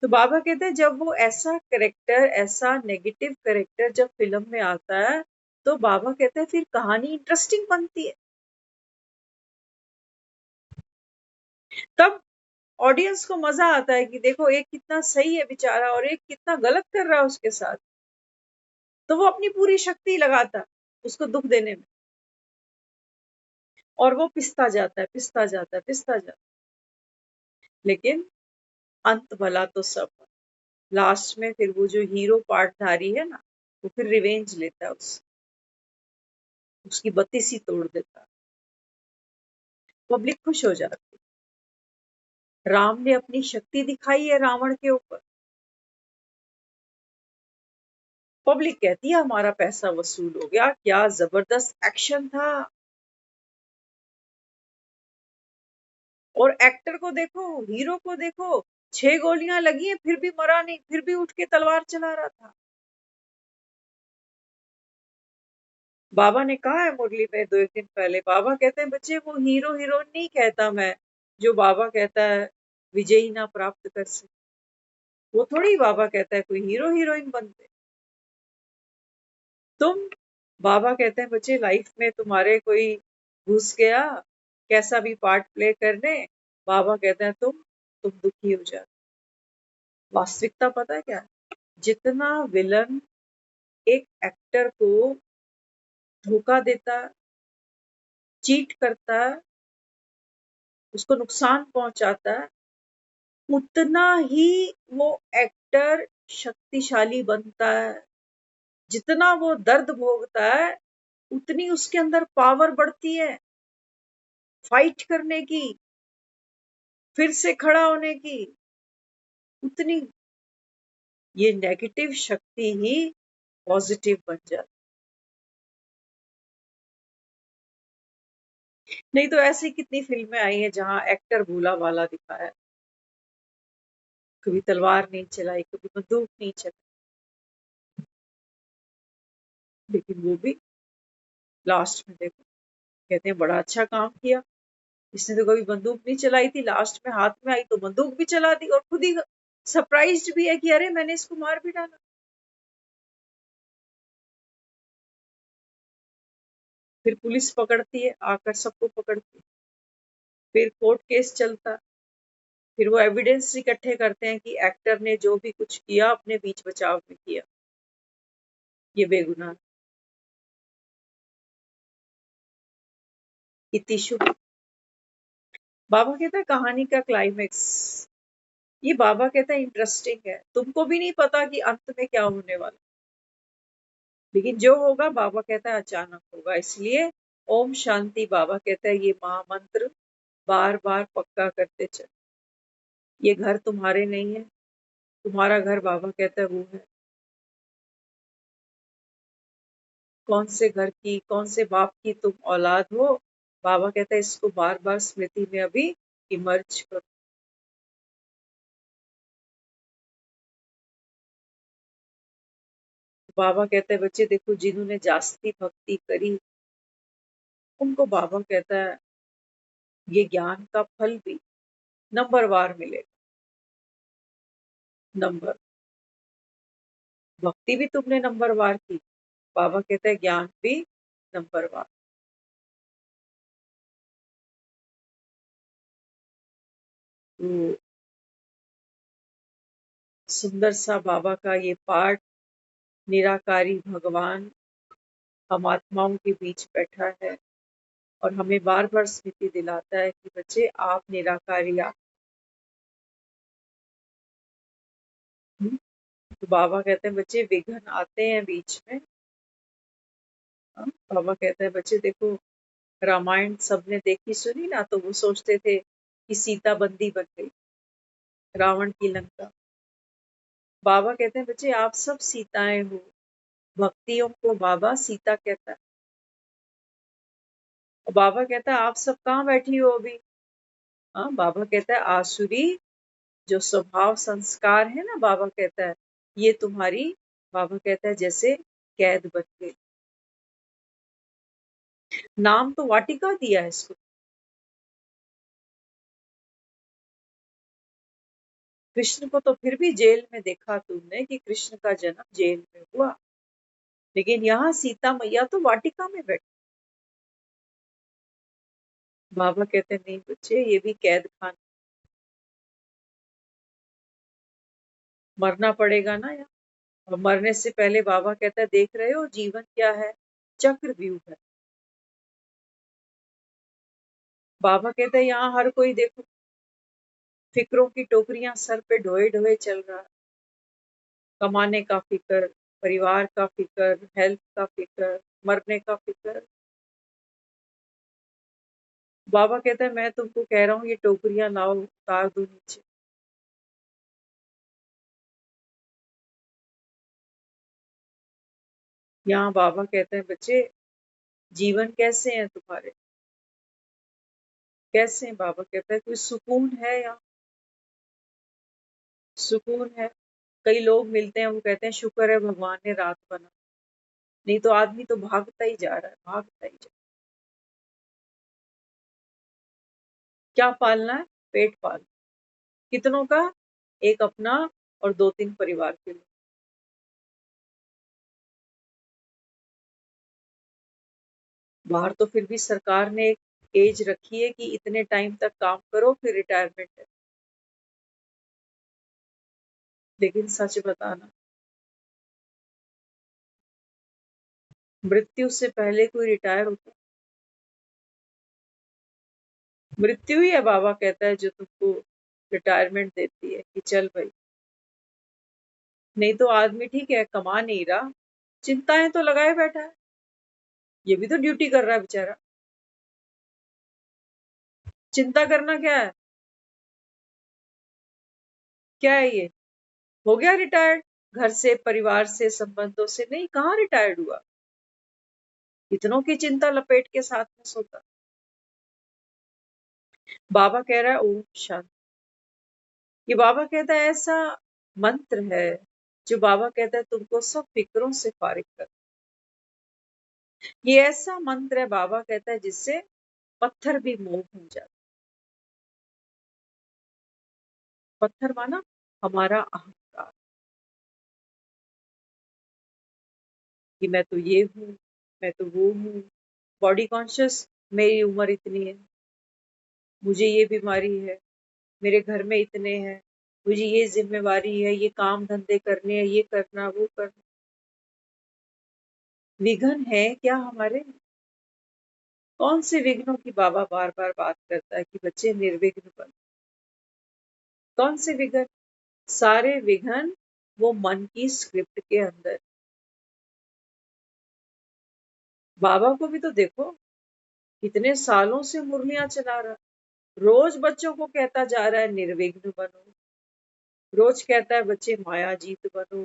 तो बाबा कहते हैं जब वो ऐसा करेक्टर, ऐसा नेगेटिव करेक्टर जब फिल्म में आता है, तो बाबा कहते हैं फिर कहानी इंटरेस्टिंग बनती है। तब ऑडियंस को मजा आता है कि देखो एक कितना सही है बेचारा और एक कितना गलत कर रहा है उसके साथ, तो वो अपनी पूरी शक्ति लगाता है उसको दुख देने में, और वो पिसता जाता है, पिसता जाता है, पिसता जाता है, लेकिन अंत भला तो सब। लास्ट में फिर वो जो हीरो पार्टधारी है ना, वो फिर रिवेंज लेता है, उसकी बत्तीस ही तोड़ देता है, पब्लिक खुश हो जाती है। राम ने अपनी शक्ति दिखाई है रावण के ऊपर, पब्लिक कहती है हमारा पैसा वसूल हो गया, क्या जबरदस्त एक्शन था। और एक्टर को देखो, हीरो को देखो, 6 गोलियां लगी हैं फिर भी मरा नहीं, फिर भी उठ के तलवार चला रहा था। बाबा ने कहा है मुरली में 2 दिन पहले, बाबा कहते हैं बच्चे वो हीरो हीरोइन नहीं कहता मैं, जो बाबा कहता है विजयी ना प्राप्त कर सके, वो थोड़ी बाबा कहता है कोई हीरो हीरोइन बनते तुम। बाबा कहते हैं बच्चे लाइफ में तुम्हारे कोई घुस गया कैसा भी पार्ट प्ले करने, बाबा कहते हैं तुम दुखी हो जाओ। वास्तविकता पता है क्या है? जितना विलन एक एक्टर को धोखा देता, चीट करता, उसको नुकसान पहुंचाता है, उतना ही वो एक्टर शक्तिशाली बनता है। जितना वो दर्द भोगता है, उतनी उसके अंदर पावर बढ़ती है फाइट करने की, फिर से खड़ा होने की। उतनी ये नेगेटिव शक्ति ही पॉजिटिव बन जाती। नहीं तो ऐसी कितनी फिल्में आई हैं जहां एक्टर भोला भाला दिखाया है, कभी तलवार नहीं चलाई, कभी बंदूक नहीं चलाई, लेकिन वो भी लास्ट में देखो कहते हैं बड़ा अच्छा काम किया, इसने तो कभी बंदूक नहीं चलाई थी, लास्ट में हाथ में आई तो बंदूक भी चला दी और खुद ही सरप्राइज्ड भी है कि अरे मैंने इसको मार भी डाला। फिर पुलिस पकड़ती है, आकर सबको पकड़ती है, फिर कोर्ट केस चलता है, फिर वो एविडेंस इकट्ठे करते हैं कि एक्टर ने जो भी कुछ किया अपने बीच बचाव में किया, ये बेगुनाह। इति शुभ। बाबा कहता है कहानी का क्लाइमेक्स, ये बाबा कहता है इंटरेस्टिंग है, तुमको भी नहीं पता कि अंत में क्या होने वाला, लेकिन जो होगा बाबा कहता है अचानक होगा। इसलिए ओम शांति बाबा कहता है ये महामंत्र बार बार पक्का करते चल। ये घर तुम्हारे नहीं है, तुम्हारा घर बाबा कहता है वो है। कौन से घर की, कौन से बाप की तुम औलाद हो, बाबा कहता है इसको बार बार स्मृति में अभी इमर्ज करो। बाबा कहता है बच्चे देखो जिन्होंने जास्ती भक्ति करी उनको बाबा कहता है ये ज्ञान का फल भी नंबरवार मिलेगा। नंबर, भक्ति भी तुमने नंबरवार की, बाबा कहता है ज्ञान भी नंबरवार। तो सुंदर सा बाबा का ये पाठ, निराकारी भगवान हम आत्माओं के बीच बैठा है और हमें बार बार स्मृति दिलाता है कि बच्चे आप निराकारी आप। तो बाबा कहते हैं बच्चे विघ्न आते हैं बीच में। हाँ, बाबा कहते हैं बच्चे देखो रामायण सबने देखी सुनी ना, तो वो सोचते थे कि सीता बंदी बन गई रावण की लंका। बाबा कहते हैं बच्चे आप सब सीताएं हो, भक्तियों को बाबा सीता कहता है। और बाबा कहता है आप सब कहाँ बैठी हो अभी। हाँ, बाबा कहता है आसुरी जो स्वभाव संस्कार है ना, बाबा कहता है ये तुम्हारी, बाबा कहता है जैसे कैद बन गई। नाम तो वाटिका दिया है इसको। कृष्ण को तो फिर भी जेल में देखा तुमने कि कृष्ण का जन्म जेल में हुआ, लेकिन यहाँ सीता मैया तो वाटिका में बैठी। बाबा कहते हैं नहीं बच्चे ये भी कैद खाना, मरना पड़ेगा ना यार। और मरने से पहले बाबा कहता है देख रहे हो जीवन क्या है, चक्रव्यूह है। बाबा कहते हैं यहाँ हर कोई देखो फिक्रों की टोकरियां सर पे ढोए ढोए चल रहा है, कमाने का फिक्र, परिवार का फिक्र, हेल्थ का फिक्र, मरने का फिक्र। बाबा कहता है मैं तुमको कह रहा हूँ ये टोकरियां लाओ उतार दो नीचे। यहाँ बाबा कहते हैं बच्चे जीवन कैसे हैं तुम्हारे, कैसे हैं। बाबा कहता है कोई सुकून है यहाँ, सुकून है। कई लोग मिलते हैं वो कहते हैं शुक्र है भगवान ने रात बना, नहीं तो आदमी तो भागता ही जा रहा है, भागता ही जा रहा है। क्या पालना है, पेट पाल, कितनों का, एक अपना और दो तीन परिवार के लिए। बाहर तो फिर भी सरकार ने एक एज रखी है कि इतने टाइम तक काम करो फिर रिटायरमेंट है, लेकिन सच बताना मृत्यु से पहले कोई रिटायर होता, मृत्यु ही है बाबा कहता है जो तुमको रिटायरमेंट देती है कि चल भाई। नहीं तो आदमी ठीक है कमा नहीं रहा, चिंताएं तो लगाए बैठा है, ये भी तो ड्यूटी कर रहा है बेचारा। चिंता करना क्या है, क्या है ये, हो गया रिटायर्ड, घर से परिवार से संबंधों से, नहीं कहाँ रिटायर्ड हुआ, इतनों की चिंता लपेट के साथ में सोता। बाबा कह रहा है ओम शांति, ये बाबा कहता है ऐसा मंत्र है जो बाबा कहता है तुमको सब फिक्रों से फारिग कर। ये ऐसा मंत्र है, बाबा कहता है, जिससे पत्थर भी मोह हो जाता। पत्थर माना हमारा अहंकार, कि मैं तो ये हूँ, मैं तो वो हूँ। बॉडी कॉन्शियस, मेरी उम्र इतनी है, मुझे ये बीमारी है, मेरे घर में इतने हैं, मुझे ये जिम्मेवारी है, ये काम धंधे करने हैं, ये करना वो करना। विघ्न है क्या हमारे? कौन से विघ्नों की बाबा बार बार बात करता है कि बच्चे निर्विघ्न बन? कौन से विघ्न? सारे विघ्न वो मन की स्क्रिप्ट के अंदर। बाबा को भी तो देखो, कितने सालों से मुरलियां चला रहा, रोज बच्चों को कहता जा रहा है निर्विघ्न बनो, रोज कहता है बच्चे माया जीत बनो,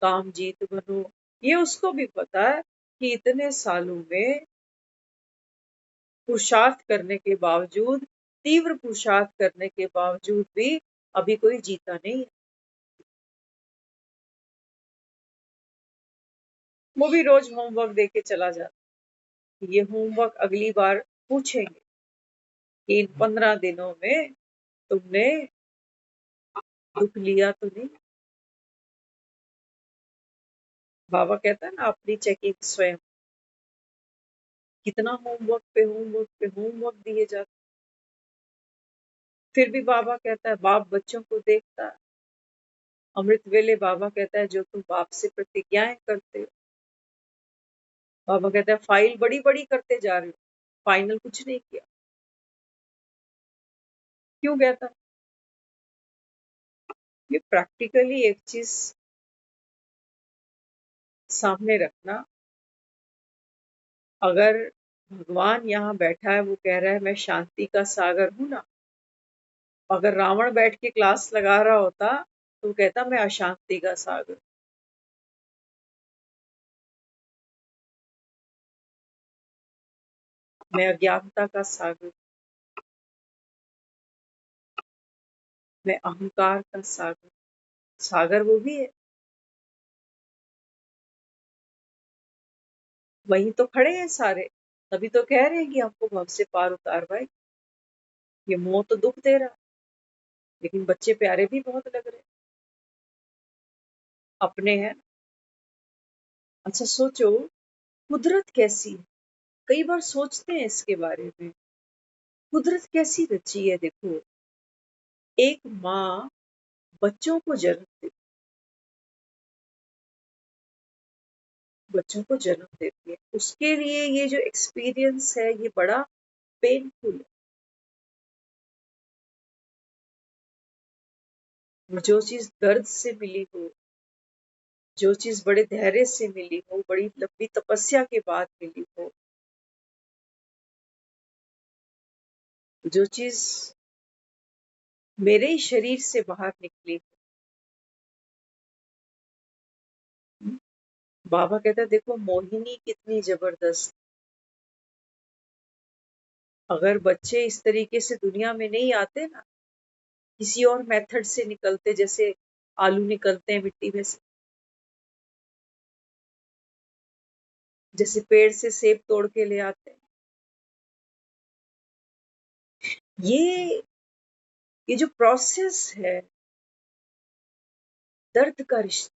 काम जीत बनो। ये उसको भी पता है कि इतने सालों में पुरुषार्थ करने के बावजूद, तीव्र पुरुषार्थ करने के बावजूद भी अभी कोई जीता नहीं है। वो भी रोज होमवर्क देके चला जाता। ये होमवर्क अगली बार पूछेंगे कि इन 15 दिनों में तुमने दुख लिया तो नहीं। बाबा कहता है ना, अपनी चेकिंग स्वयं। कितना होमवर्क पे होमवर्क पे होमवर्क दिए जाते, फिर भी बाबा कहता है बाप बच्चों को देखता है। अमृत वेले बाबा कहता है जो तुम बाप से प्रतिज्ञाएं करते हो, बाबा कहता है फाइल बड़ी बड़ी करते जा रहे हो, फाइनल कुछ नहीं किया। क्यों कहता है? ये प्रैक्टिकली एक चीज सामने रखना, अगर भगवान यहाँ बैठा है, वो कह रहा है मैं शांति का सागर हूं ना, अगर रावण बैठ के क्लास लगा रहा होता तो वो कहता मैं अशांति का सागर। मैं अज्ञानता का सागर, मैं अहंकार का सागर। सागर वो भी है, वहीं तो खड़े हैं सारे, तभी तो कह रहे हैं कि हमको भव से पार उतार भाई। ये मोह तो दुख दे रहा, लेकिन बच्चे प्यारे भी बहुत लग रहे, अपने हैं। अच्छा सोचो, कुदरत कैसी है, कई बार सोचते हैं इसके बारे में। कुदरत कैसी रची है, देखो, एक माँ बच्चों को जन्म देती, बच्चों को जन्म देती है, उसके लिए ये जो एक्सपीरियंस है ये बड़ा पेनफुल है। जो चीज दर्द से मिली हो, जो चीज बड़े धैर्य से मिली हो, बड़ी लंबी तपस्या के बाद मिली हो, जो चीज मेरे ही शरीर से बाहर निकली हो। बाबा कहता है देखो मोहिनी कितनी जबरदस्त। अगर बच्चे इस तरीके से दुनिया में नहीं आते ना, किसी और मेथड से निकलते, जैसे आलू निकलते हैं मिट्टी में से, जैसे पेड़ से सेब तोड़ के ले आते हैं, ये ये जो प्रोसेस है, दर्द का रिश्ता।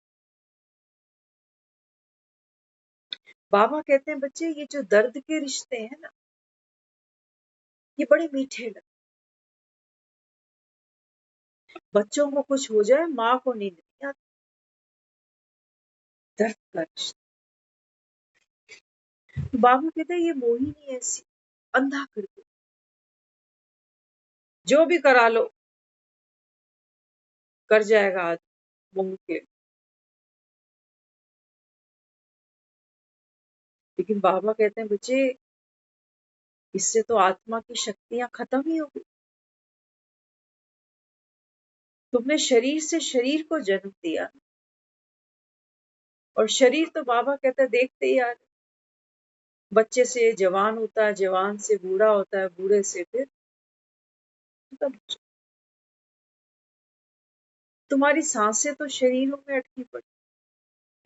बाबा कहते हैं बच्चे ये जो दर्द के रिश्ते हैं ना, ये बड़े मीठे लगते। बच्चों को कुछ हो जाए, माँ को नींद नहीं आती। दर्द का रिश्ता। तो बाबा कहते हैं ये मोहिनी ऐसी, अंधा कर दो, जो भी करा लो कर जाएगा आदमी मोह के। लेकिन बाबा कहते हैं बच्चे इससे तो आत्मा की शक्तियां खत्म ही हो गई। तुमने शरीर से शरीर को जन्म दिया, और शरीर तो बाबा कहता है देखते ही यार, बच्चे से जवान होता है, जवान से बूढ़ा होता है, बूढ़े से फिर खत्म। तुम्हारी सांसें तो शरीरों में अटकी पड़ी,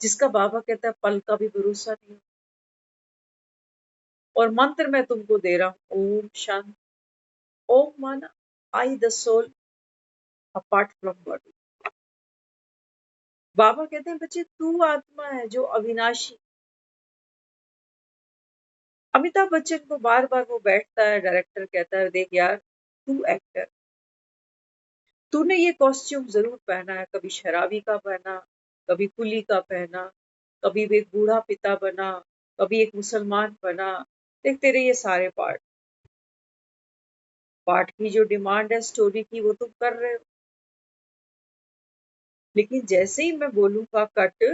जिसका बाबा कहता है पल का भी भरोसा नहीं। और मंत्र मैं तुमको दे रहा हूं, ओम शांति। ओम माना I the soul apart from body. Baba कहते हैं बच्चे तू आत्मा है जो अविनाशी। अमिताभ बच्चन को बार बार वो बैठता है, डायरेक्टर कहता है देख यार तू एक्टर, तूने ये कॉस्ट्यूम जरूर पहना है, कभी शराबी का पहना, कभी कुली का पहना, कभी भी एक बूढ़ा पिता बना, कभी एक मुसलमान बना। देख तेरे ये सारे पार्ट, पार्ट की जो डिमांड है स्टोरी की वो तुम कर रहे हो, लेकिन जैसे ही मैं बोलूंगा कट,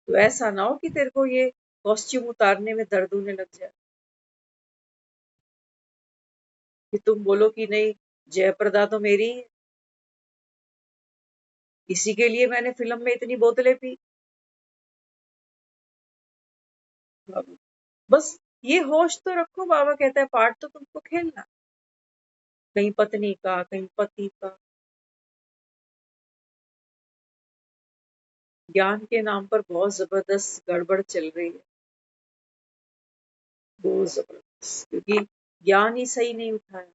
तो ऐसा ना हो कि तेरे को ये कॉस्ट्यूम उतारने में दर्द होने लग जाए, कि तुम बोलो कि नहीं जयप्रदा तो मेरी है, इसी के लिए मैंने फिल्म में इतनी बोतलें पी। बस ये होश तो रखो, बाबा कहता है पार्ट तो तुमको खेलना, कहीं पत्नी का कहीं पति का। ज्ञान के नाम पर बहुत जबरदस्त गड़बड़ चल रही है, बहुत जबरदस्त, क्योंकि ज्ञान ही सही नहीं उठाया।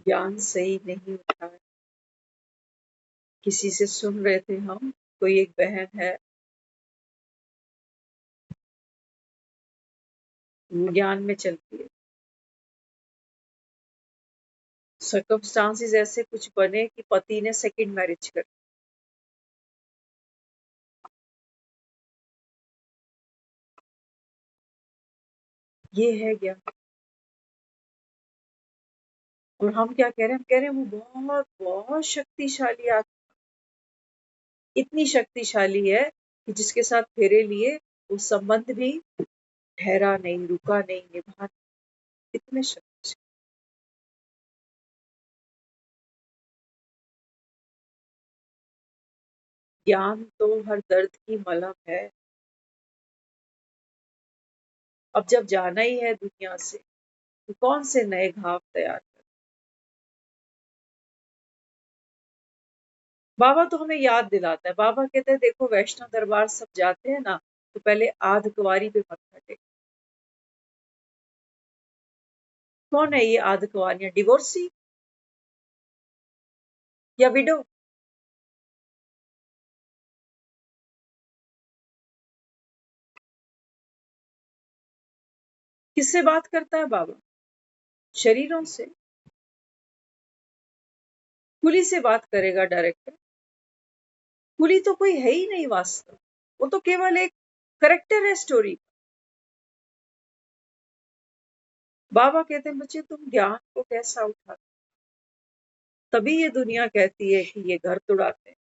ज्ञान सही नहीं उठाया। किसी से सुन रहे थे हम, कोई एक बहन है वो ज्ञान में चलती है, सर्कमस्टांसिस ऐसे कुछ बने कि पति ने सेकंड मैरिज कर, ये है ज्ञान। और हम क्या कह रहे हैं, हम कह रहे हैं वो बहुत बहुत शक्तिशाली आत्मा, इतनी शक्तिशाली है कि जिसके साथ फेरे लिए वो संबंध भी ठहरा नहीं, रुका नहीं, निभा, इतने शक्तिशाली। ज्ञान तो हर दर्द की मलहम है। अब जब जाना ही है दुनिया से, तो कौन से नए घाव तैयार कर। बाबा तो हमें याद दिलाता है, बाबा कहते हैं देखो वैष्णव दरबार सब जाते हैं ना, तो पहले आध कुंवारी पे मत्था टेक। कौन है ये आध कुंवारियां, डिवोर्सी या विडो? किससे बात करता है बाबा? शरीरों से। कुली से बात करेगा डायरेक्टर? कुली तो कोई है ही नहीं वास्तव, वो तो केवल एक करेक्टर है स्टोरी। बाबा कहते हैं बच्चे तुम ज्ञान को कैसा उठा, तभी ये दुनिया कहती है कि ये घर तुड़ाते हैं।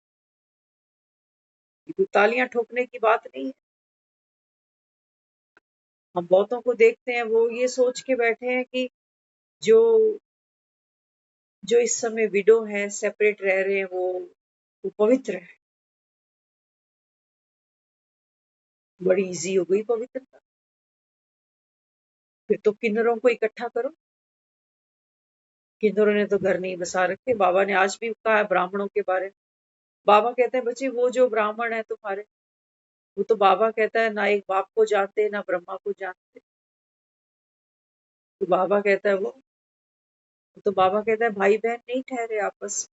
ये तालियां ठोकने की बात नहीं है। हम बहुतों को देखते हैं वो ये सोच के बैठे हैं कि जो जो इस समय विडो है, सेपरेट रह रहे हैं, वो पवित्र है। बड़ी इजी हो गई पवित्रता। फिर तो किन्नरों को इकट्ठा करो। किन्नरों ने तो घर नहीं बसा रखे। बाबा ने आज भी कहा है ब्राह्मणों के बारे में। बाबा कहते हैं बच्चे वो जो ब्राह्मण है तुम्हारे, वो तो बाबा कहता है ना एक बाप को जानते ना ब्रह्मा को जानते। तो बाबा कहता है वो तो बाबा कहता है भाई बहन नहीं ठहरे आपस में।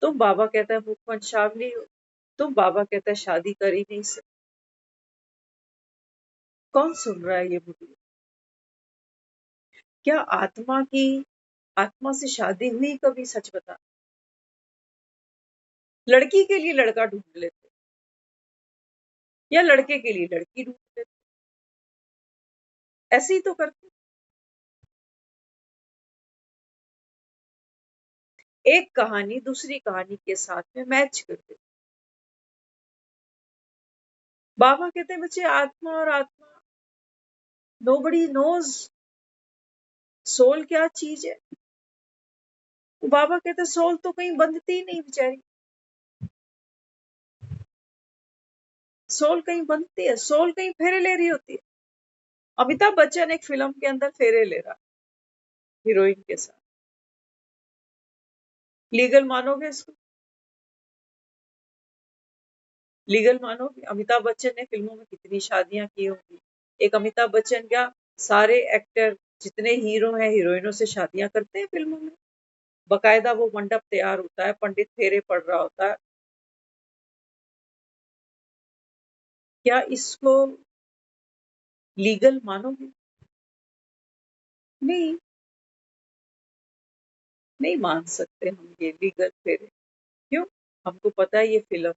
तुम बाबा कहता है मुखवंशावली हो, तुम बाबा कहता है शादी कर ही नहीं सकते। कौन सुन रहा है ये मुझे? क्या आत्मा से शादी हुई कभी? सच बता। लड़की के लिए लड़का ढूंढ लेते, या लड़के के लिए लड़की ढूंढ लेते, ऐसे ही तो करते। एक कहानी दूसरी कहानी के साथ में मैच करते। बाबा कहते हैं बच्चे आत्मा और आत्मा, नोबडी नोज सोल क्या चीज है। बाबा कहते सोल तो कहीं बंधती ही नहीं बेचारी, सोल कहीं बंधती है, सोल कहीं फेरे ले रही होती है। अमिताभ बच्चन एक फिल्म के अंदर फेरे ले रहा हीरोइन के साथ, लीगल मानोगे इसको? लीगल मानो कि अमिताभ बच्चन ने फिल्मों में कितनी शादियां की होंगी। एक अमिताभ बच्चन क्या, सारे एक्टर जितने हीरो हैं हीरोइनों से शादियां करते हैं फिल्मों में। बकायदा वो मंडप तैयार होता है, पंडित फेरे पड़ रहा होता है। क्या इसको लीगल मानोगे? नहीं, नहीं मान सकते हम ये लीगल फेरे। क्यों? हमको पता है ये फिल्म।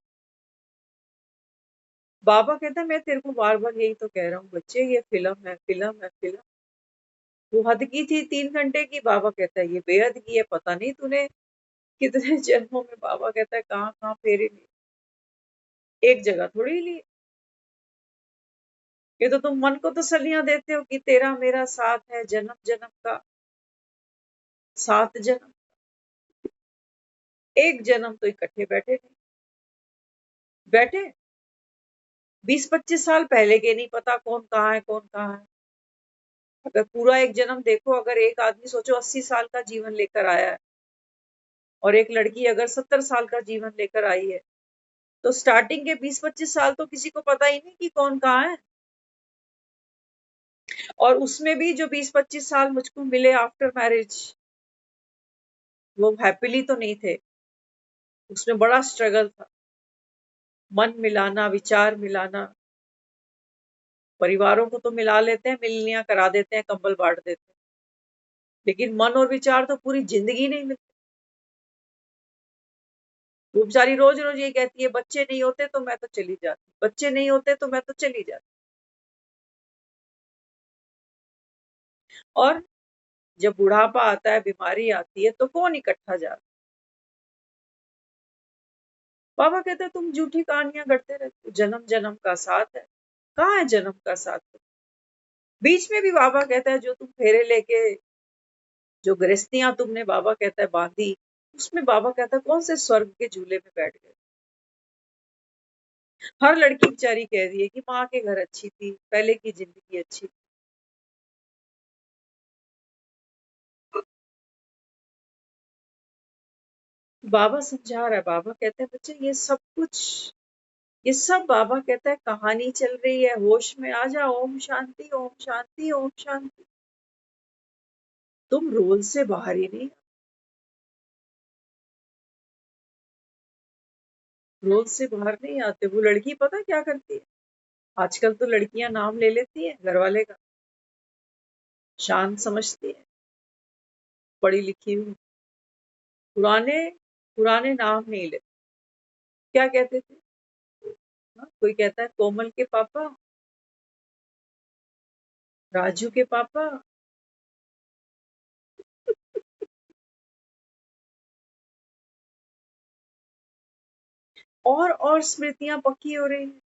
बाबा कहता है मैं तेरे को बार बार यही तो कह रहा हूँ बच्चे, ये फिल्म है, फिल्म है, फिल्म। वो हद की थी 3 घंटे की, बाबा कहता है ये बेहद की है। पता नहीं तूने कितने जन्मों में, बाबा कहता है कहाँ कहाँ फेरे लिए, एक जगह थोड़ी लिए। ये तो तुम मन को तसल्लियां देते हो कि तेरा मेरा साथ है जन्म जन्म का, 7 जन्म। एक जन्म तो इकट्ठे बैठे नहीं, बैठे 20-25 साल पहले के, नहीं पता कौन कहाँ है कौन कहाँ है। अगर पूरा एक जन्म देखो, अगर एक आदमी सोचो 80 साल का जीवन लेकर आया है और एक लड़की अगर 70 साल का जीवन लेकर आई है, तो स्टार्टिंग के 20-25 साल तो किसी को पता ही नहीं कि कौन कहाँ है। और उसमें भी जो 20-25 साल मुझको मिले आफ्टर मैरिज, वो हैप्पीली तो नहीं थे, उसमें बड़ा स्ट्रगल था। मन मिलाना, विचार मिलाना। परिवारों को तो मिला लेते हैं, मिलनियां करा देते हैं, कंबल बांट देते हैं, लेकिन मन और विचार तो पूरी जिंदगी नहीं मिलते। वो बेचारी रोज रोज ये कहती है बच्चे नहीं होते तो मैं तो चली जाती, बच्चे नहीं होते तो मैं तो चली जाती। और जब बुढ़ापा आता है, बीमारी आती है, तो कौन इकट्ठा जाता? बाबा कहते हैं तुम झूठी कहानियां गढ़ते रहते हो, जन्म जन्म का साथ है। कहाँ है जन्म का साथ? बीच में भी बाबा कहता है जो तुम फेरे लेके, जो गृहस्थियां तुमने, बाबा कहता है बांधी, उसमें बाबा कहता है कौन से स्वर्ग के झूले में बैठ गए। हर लड़की बेचारी कह रही है कि माँ के घर अच्छी थी, पहले की जिंदगी अच्छी थी। बाबा समझा रहा है, बाबा कहते हैं बच्चे ये सब कुछ, ये सब बाबा कहता है कहानी चल रही है, होश में आ जाओ, ओम शांति ओम शांति ओम शांति। तुम रोल से बाहर ही नहीं, रोल से बाहर नहीं आते। वो लड़की पता क्या करती है, आजकल तो लड़कियां नाम ले लेती है घर वाले का, शान समझती है, पढ़ी लिखी हुई। पुराने पुराने नाम नहीं लेते। क्या कहते थे? हाँ, कोई कहता है कोमल के पापा, राजू के पापा। और स्मृतियां पक्की हो रही हैं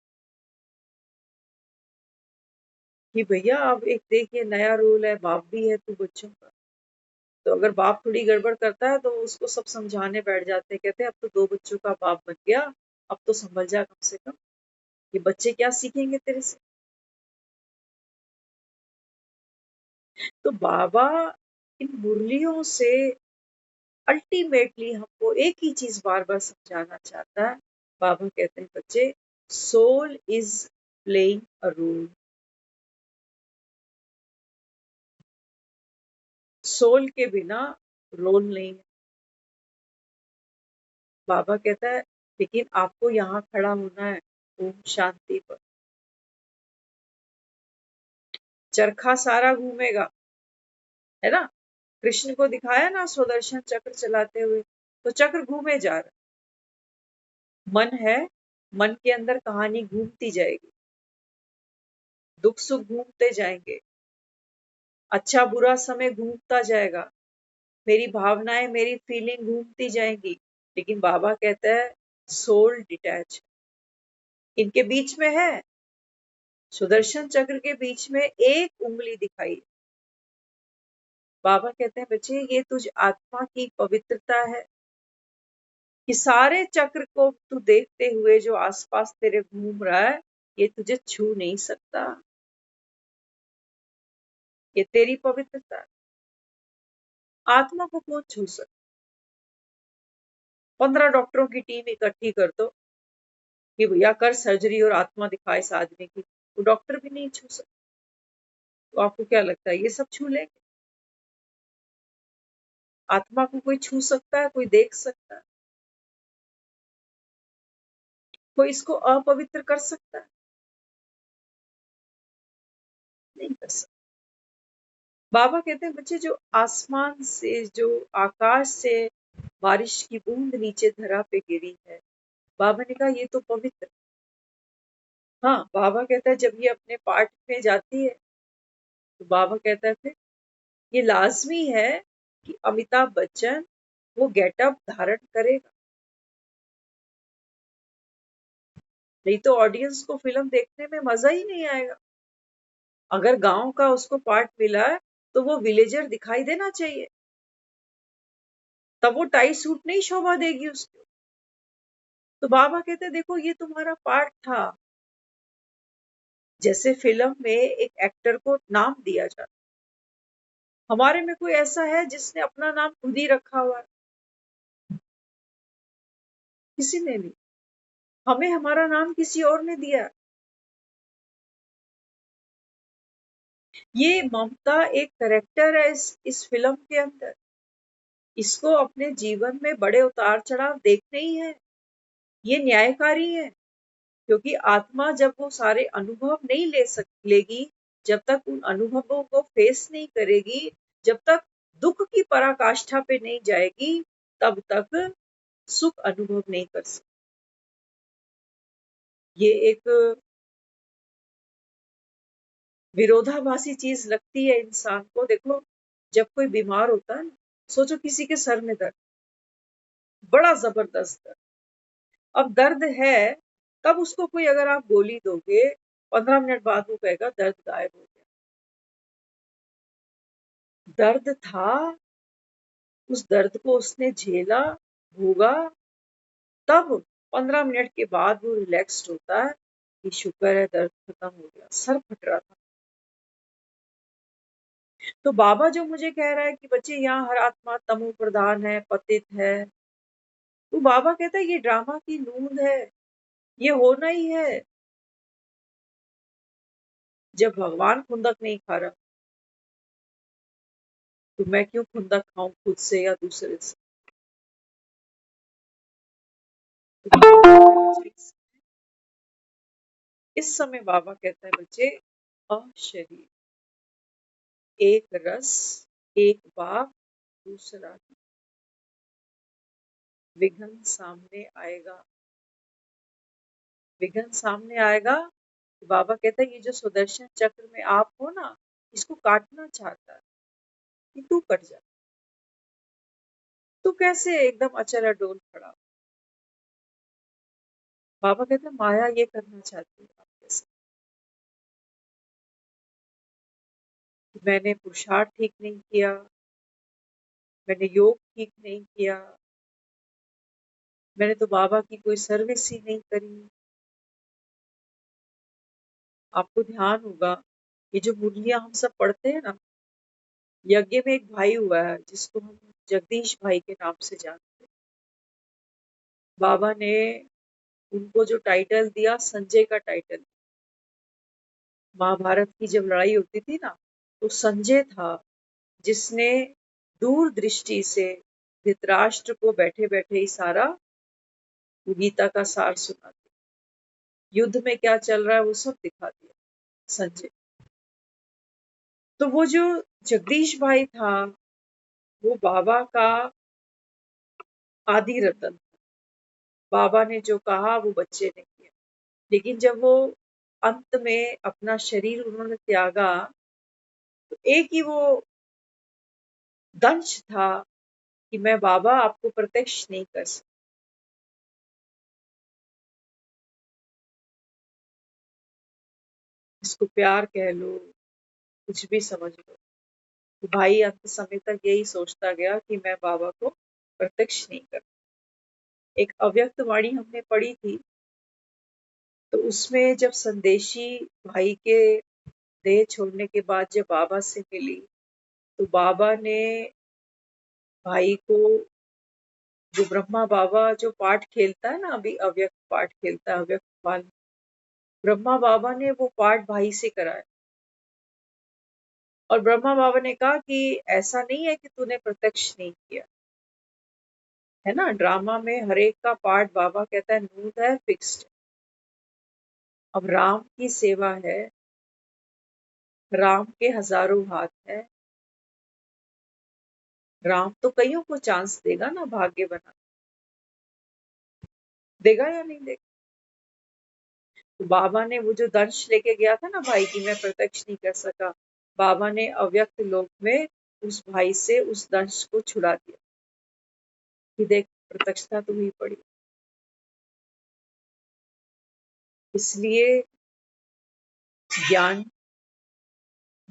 कि भैया अब एक देखिए नया रूल है, बाप भी है तू बच्चों का। तो अगर बाप थोड़ी गड़बड़ करता है तो उसको सब समझाने बैठ जाते हैं, कहते हैं अब तो 2 बच्चों का बाप बन गया, अब तो संभल जा कम से कम, ये बच्चे क्या सीखेंगे तेरे से। तो बाबा इन मुरलियों से अल्टीमेटली हमको एक ही चीज बार बार समझाना चाहता है। बाबा कहते हैं बच्चे, soul is playing a role. Soul के बिना रोल नहीं है। बाबा कहता है लेकिन आपको यहाँ खड़ा होना है ओम शांति पर। चरखा सारा घूमेगा, है ना? कृष्ण को दिखाया ना सुदर्शन चक्र चलाते हुए, तो चक्र घूमे जा रहा। मन है, मन के अंदर कहानी घूमती जाएगी, दुख सुख घूमते जाएंगे, अच्छा बुरा समय घूमता जाएगा, मेरी भावनाएं, मेरी फीलिंग घूमती जाएंगी। लेकिन बाबा कहता है सोल डिटैच, इनके बीच में है, सुदर्शन चक्र के बीच में एक उंगली दिखाई। बाबा कहते हैं बच्चे ये तुझ आत्मा की पवित्रता है कि सारे चक्र को तू देखते हुए जो आसपास तेरे घूम रहा है, ये तुझे छू नहीं सकता, ये तेरी पवित्रता है। आत्मा को कौन छू सकता? 15 डॉक्टरों की टीम इकट्ठी कर दो, कि भैया कर सर्जरी और आत्मा दिखा इस आदमी की, वो डॉक्टर भी नहीं छू सकता। तो आपको क्या लगता है ये सब छू लेंगे? आत्मा को कोई छू सकता है, कोई देख सकता है, कोई इसको अपवित्र कर सकता है? नहीं कर सकता। बाबा कहते हैं बच्चे, जो आसमान से, जो आकाश से बारिश की बूंद नीचे धरा पे गिरी है, बाबा ने कहा ये तो पवित्र। हाँ, बाबा कहता है जब ये अपने पाठ में जाती है तो बाबा कहता है फिर ये लाजमी है कि अमिताभ बच्चन वो गेटअप धारण करेगा, नहीं तो ऑडियंस को फिल्म देखने में मजा ही नहीं आएगा। अगर गांव का उसको पार्ट मिला है तो वो विलेजर दिखाई देना चाहिए, तब वो टाई सूट नहीं शोभा देगी उसको। तो बाबा कहते देखो ये तुम्हारा पार्ट था। जैसे फिल्म में एक एक्टर को नाम दिया जाता, हमारे में कोई ऐसा है जिसने अपना नाम खुद ही रखा हुआ है? किसी ने नहीं। हमें हमारा नाम किसी और ने दिया है। ये ममता एक करेक्टर है इस फिल्म के अंदर। इसको अपने जीवन में बड़े उतार चढ़ाव देखने ही है। ये न्यायकारी है, क्योंकि आत्मा जब वो सारे अनुभव नहीं लेगी, जब तक उन अनुभवों को फेस नहीं करेगी, जब तक दुख की पराकाष्ठा पे नहीं जाएगी, तब तक सुख अनुभव नहीं कर सकती। ये एक विरोधाभासी चीज लगती है इंसान को। देखो, जब कोई बीमार होता है ना, सोचो किसी के सर में दर्द, बड़ा जबरदस्त दर्द, अब दर्द है, तब उसको कोई अगर आप गोली दोगे, 15 मिनट बाद वो कहेगा दर्द गायब हो गया। दर्द था, उस दर्द को उसने झेला, भोगा, तब 15 मिनट के बाद वो रिलैक्स्ड होता है कि शुक्र है दर्द खत्म हो गया, सर फट रहा था। तो बाबा जो मुझे कह रहा है कि बच्चे यहाँ हर आत्मा तमो प्रधान है, पतित है, तो बाबा कहता है ये ड्रामा की नूंद है, ये होना ही है। जब भगवान खुंदक नहीं खा रहा तो मैं क्यों खुंदक खाऊं खुद से या दूसरे से? इस समय बाबा कहता है बच्चे, अशरीर, एक रस, एक बाप, दूसरा विघ्न सामने आएगा। विघ्न सामने आएगा तो बाबा कहता है ये जो सुदर्शन चक्र में आप हो ना, इसको काटना चाहता है कि तू कट जा। तू कैसे एकदम अचल अडोल खड़ा हो? बाबा कहते हैं माया ये करना चाहती है आपके साथ। मैंने पुरुषार्थ ठीक नहीं किया, मैंने योग ठीक नहीं किया, मैंने तो बाबा की कोई सर्विस ही नहीं करी। आपको ध्यान होगा ये जो मुरलियां हम सब पढ़ते हैं ना, यज्ञ में एक भाई हुआ है जिसको हम जगदीश भाई के नाम से जानते हैं। बाबा ने उनको जो टाइटल दिया, संजय का टाइटल। महाभारत की जब लड़ाई होती थी ना, तो संजय था जिसने दूरदृष्टि से धृतराष्ट्र को बैठे बैठे ही सारा गीता का सार सुना दिया, युद्ध में क्या चल रहा है वो सब दिखा दिया संजय। तो वो जो जगदीश भाई था, वो बाबा का आदि रतन। बाबा ने जो कहा वो बच्चे ने किया, लेकिन जब वो अंत में अपना शरीर उन्होंने त्यागा, तो एक ही वो दंश था कि मैं बाबा आपको प्रत्यक्ष नहीं कर सकता। इसको प्यार कह लो, कुछ भी समझ लो। तो भाई अंत समय तक यही सोचता गया कि मैं बाबा को प्रत्यक्ष नहीं कर। एक अव्यक्त वाणी हमने पढ़ी थी, तो उसमें जब संदेशी भाई के देह छोड़ने के बाद जब बाबा से मिली, तो बाबा ने भाई को, जो ब्रह्मा बाबा जो पाठ खेलता है ना, अभी अव्यक्त पाठ खेलता है, अव्यक्त पालन। ब्रह्मा बाबा ने वो पाठ भाई से कराया और ब्रह्मा बाबा ने कहा कि ऐसा नहीं है कि तूने प्रत्यक्ष नहीं किया, है ना। ड्रामा में हर एक का पार्ट बाबा कहता है नूत है, फिक्स्ड। अब राम की सेवा है, राम के हजारों हाथ है, राम तो कईयों को चांस देगा ना, भाग्य बना देगा या नहीं देगा। तो बाबा ने वो जो दंश लेके गया था ना भाई की, मैं प्रत्यक्ष नहीं कर सका, बाबा ने अव्यक्त लोक में उस भाई से उस दंश को छुड़ा दिया कि देख प्रत्यक्षता तो हुई पड़ी। इसलिए ज्ञान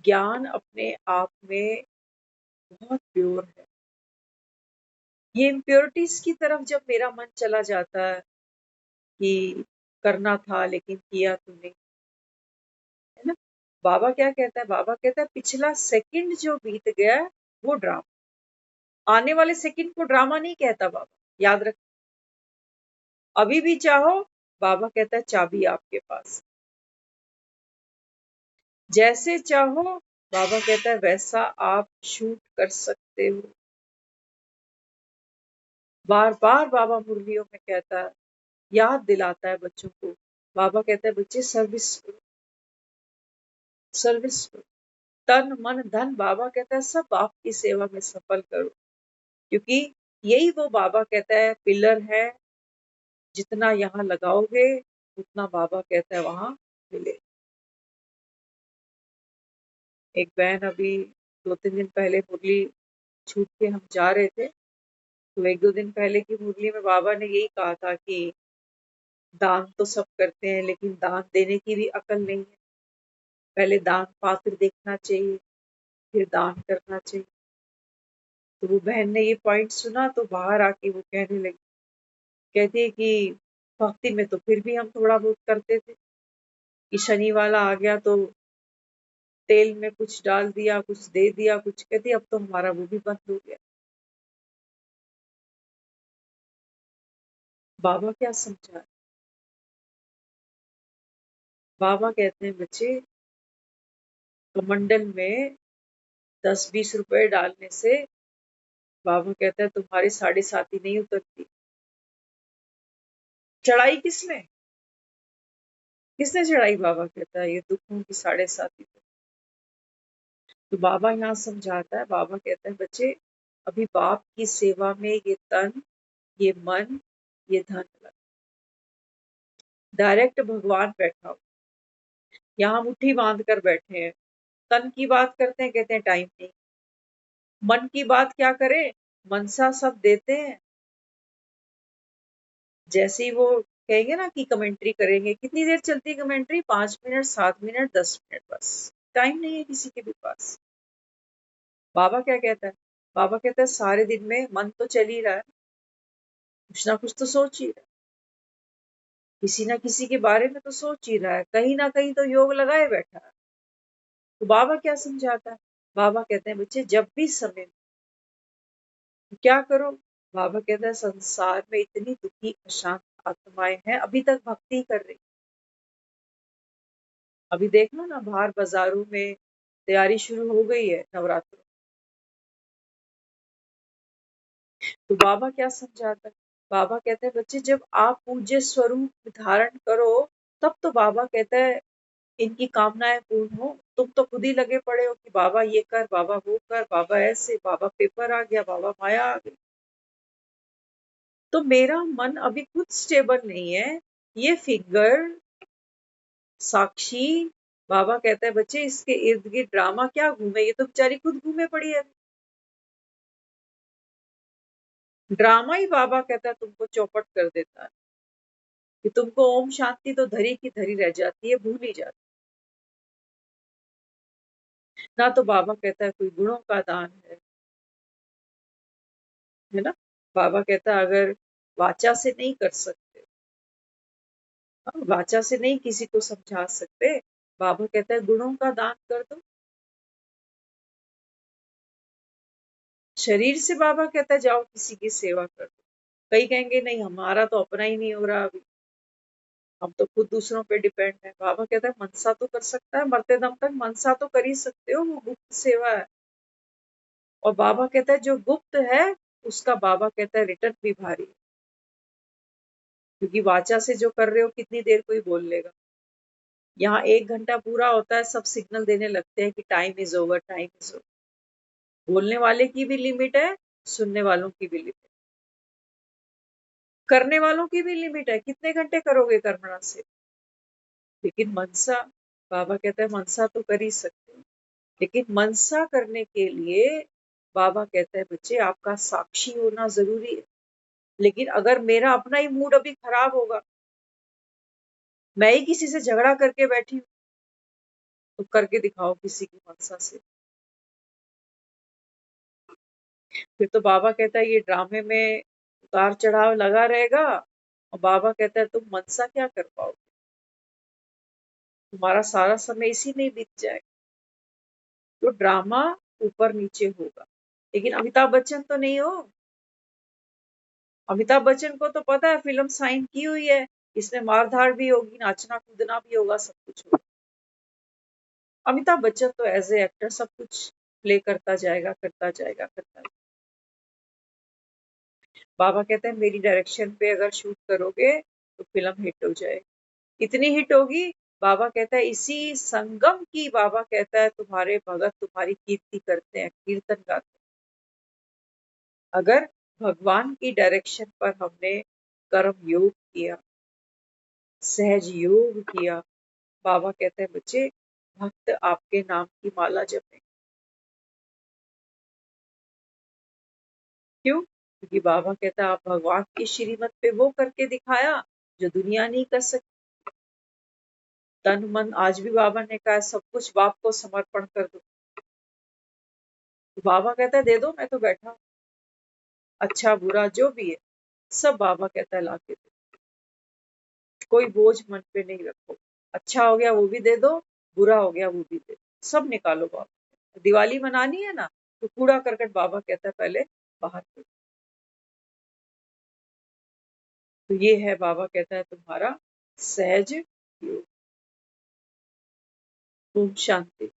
ज्ञान अपने आप में बहुत प्योर है। ये इम्प्योरिटीज की तरफ जब मेरा मन चला जाता है कि करना था लेकिन किया तूने, है ना। बाबा क्या कहता है, बाबा कहता है पिछला सेकंड जो बीत गया वो ड्रामा, आने वाले सेकंड को ड्रामा नहीं कहता बाबा, याद रख। अभी भी चाहो, बाबा कहता है चाबी आपके पास, जैसे चाहो बाबा कहता है वैसा आप शूट कर सकते हो। बार बार बाबा मुरलियों में कहता है, याद दिलाता है बच्चों को। बाबा कहता है बच्चे सर्विस करो, सर्विस करो, तन मन धन, बाबा कहता है सब आपकी सेवा में सफल करो, क्योंकि यही वो बाबा कहता है पिलर है, जितना यहाँ लगाओगे उतना बाबा कहता है वहां मिले। एक बहन अभी 2-3 दिन पहले मुरली छूट के हम जा रहे थे, तो 1-2 दिन पहले की मुरली में बाबा ने यही कहा था कि दान तो सब करते हैं लेकिन दान देने की भी अकल नहीं है, पहले दान पात्र देखना चाहिए फिर दान करना चाहिए। तो वो बहन ने ये पॉइंट सुना तो बाहर आके वो कहने लगी, कहती है कि भक्ति में तो फिर भी हम थोड़ा बहुत करते थे, कि शनि वाला आ गया तो तेल में कुछ डाल दिया, कुछ दे दिया, कुछ, कहती अब तो हमारा वो भी बंद हो गया। बाबा क्या समझा, बाबा कहते हैं बच्चे कमंडल में 10-20 रुपए डालने से बाबा कहता है तुम्हारी 7.5 नहीं उतरती। चढ़ाई किसने किसने चढ़ाई, बाबा कहता है ये दुखों की 7.5। तो बाबा यहाँ समझाता है, बाबा कहता है बच्चे अभी बाप की सेवा में ये तन, ये मन, ये धन लगा, डायरेक्ट भगवान बैठा हो, यहाँ मुट्ठी बांध कर बैठे हैं। तन की बात करते हैं, कहते हैं टाइम नहीं। मन की बात क्या करें, मनसा सब देते हैं, जैसे ही वो कहेंगे ना कि कमेंट्री करेंगे, कितनी देर चलती है कमेंट्री, 5 मिनट, 7 मिनट, 10 मिनट, बस टाइम नहीं है किसी के भी पास। बाबा क्या कहता है, बाबा कहता है सारे दिन में मन तो चल ही रहा है, कुछ ना कुछ तो सोच ही रहा है, किसी ना किसी के बारे में तो सोच ही रहा है, कहीं ना कहीं तो योग लगाए बैठा है। तो बाबा क्या समझाता है, बाबा कहते हैं बच्चे जब भी समय क्या करो, बाबा कहता है संसार में इतनी दुखी अशांत आत्माएं हैं अभी तक भक्ति कर रही। अभी देख लो ना बाहर बाजारों में तैयारी शुरू हो गई है नवरात्र। तो बाबा क्या समझाता है, बाबा कहते हैं बच्चे जब आप पूज्य स्वरूप धारण करो तब तो बाबा कहता है इनकी कामनाएं पूर्ण हो। तुम तो खुद ही लगे पड़े हो कि बाबा ये कर, बाबा वो कर, बाबा ऐसे, बाबा पेपर आ गया, बाबा माया आ गई। तो मेरा मन अभी खुद स्टेबल नहीं है, ये फिगर साक्षी, बाबा कहता है बच्चे इसके इर्द गिर्द ड्रामा क्या घूमे, ये तो बेचारी खुद घूमे पड़ी है। ड्रामा ही बाबा कहता है तुमको चौपट कर देता है, कि तुमको ओम शांति तो धरी की धरी रह जाती है, भूल ही जाती ना। तो बाबा कहता है कोई गुणों का दान है ना। बाबा कहता है अगर वाचा से नहीं कर सकते, वाचा से नहीं किसी को समझा सकते, बाबा कहता है गुणों का दान कर दो। शरीर से बाबा कहता है जाओ किसी की सेवा कर दो। कई कहेंगे नहीं हमारा तो अपना ही नहीं हो रहा अभी, हम तो खुद दूसरों पे डिपेंड है। बाबा कहता है मनसा तो कर सकता है, मरते दम तक मनसा तो कर ही सकते हो, वो गुप्त सेवा है। और बाबा कहता है जो गुप्त है उसका बाबा कहता है रिटर्न भी भारी है, क्योंकि वाचा से जो कर रहे हो कितनी देर कोई बोल लेगा। यहाँ 1 घंटा पूरा होता है, सब सिग्नल देने लगते हैं कि time is over, time is over. बोलने वाले की भी लिमिट है, सुनने वालों की भी लिमिट, करने वालों की भी लिमिट है, कितने घंटे करोगे कर्मणा से। लेकिन मनसा, बाबा कहता है मनसा तो कर ही सकते हो, लेकिन मनसा करने के लिए बाबा कहता है बच्चे आपका साक्षी होना जरूरी है। लेकिन अगर मेरा अपना ही मूड अभी खराब होगा, मैं ही किसी से झगड़ा करके बैठी हूँ, तो करके दिखाओ किसी की मनसा से। फिर तो बाबा कहता है ये ड्रामे में उतार चढ़ाव लगा रहेगा, और बाबा कहता है तुम मनसा क्या कर पाओगे, तुम्हारा सारा समय इसी में बीत जाएगा। तो ड्रामा ऊपर नीचे होगा, लेकिन अमिताभ बच्चन तो नहीं हो। अमिताभ बच्चन को तो पता है फिल्म साइन की हुई है, इसमें मारधाड़ भी होगी, नाचना कूदना भी होगा, सब कुछ होगा। अमिताभ बच्चन तो एज ए एक्टर सब कुछ प्ले करता जाएगा, करता जाएगा, करता जाएगा। बाबा कहते हैं मेरी डायरेक्शन पे अगर शूट करोगे तो फिल्म हिट हो जाएगी। इतनी हिट होगी, बाबा कहता है इसी संगम की, बाबा कहता है तुम्हारे भगत तुम्हारी कीर्ति करते हैं, कीर्तन गाते हैं। अगर भगवान की डायरेक्शन पर हमने कर्म योग किया, सहज योग किया, बाबा कहते हैं बच्चे भक्त आपके नाम की माला जपे। क्यों? क्योंकि बाबा कहता है आप भगवान की श्रीमत पे वो करके दिखाया जो दुनिया नहीं कर सकती। तन मन आज भी बाबा ने कहा सब कुछ बाप को समर्पण कर दो। तो बाबा कहता है दे दो, मैं तो बैठा हूं, अच्छा बुरा जो भी है सब बाबा कहता है लाके दो, कोई बोझ मन पे नहीं रखो। अच्छा हो गया वो भी दे दो, बुरा हो गया वो भी दे दो, सब निकालो बाबा। दिवाली मनानी है ना, तो कूड़ा करकट बाबा कहता है पहले बाहर करो। तो ये है बाबा कहता है तुम्हारा सहज योग। ओम शांति।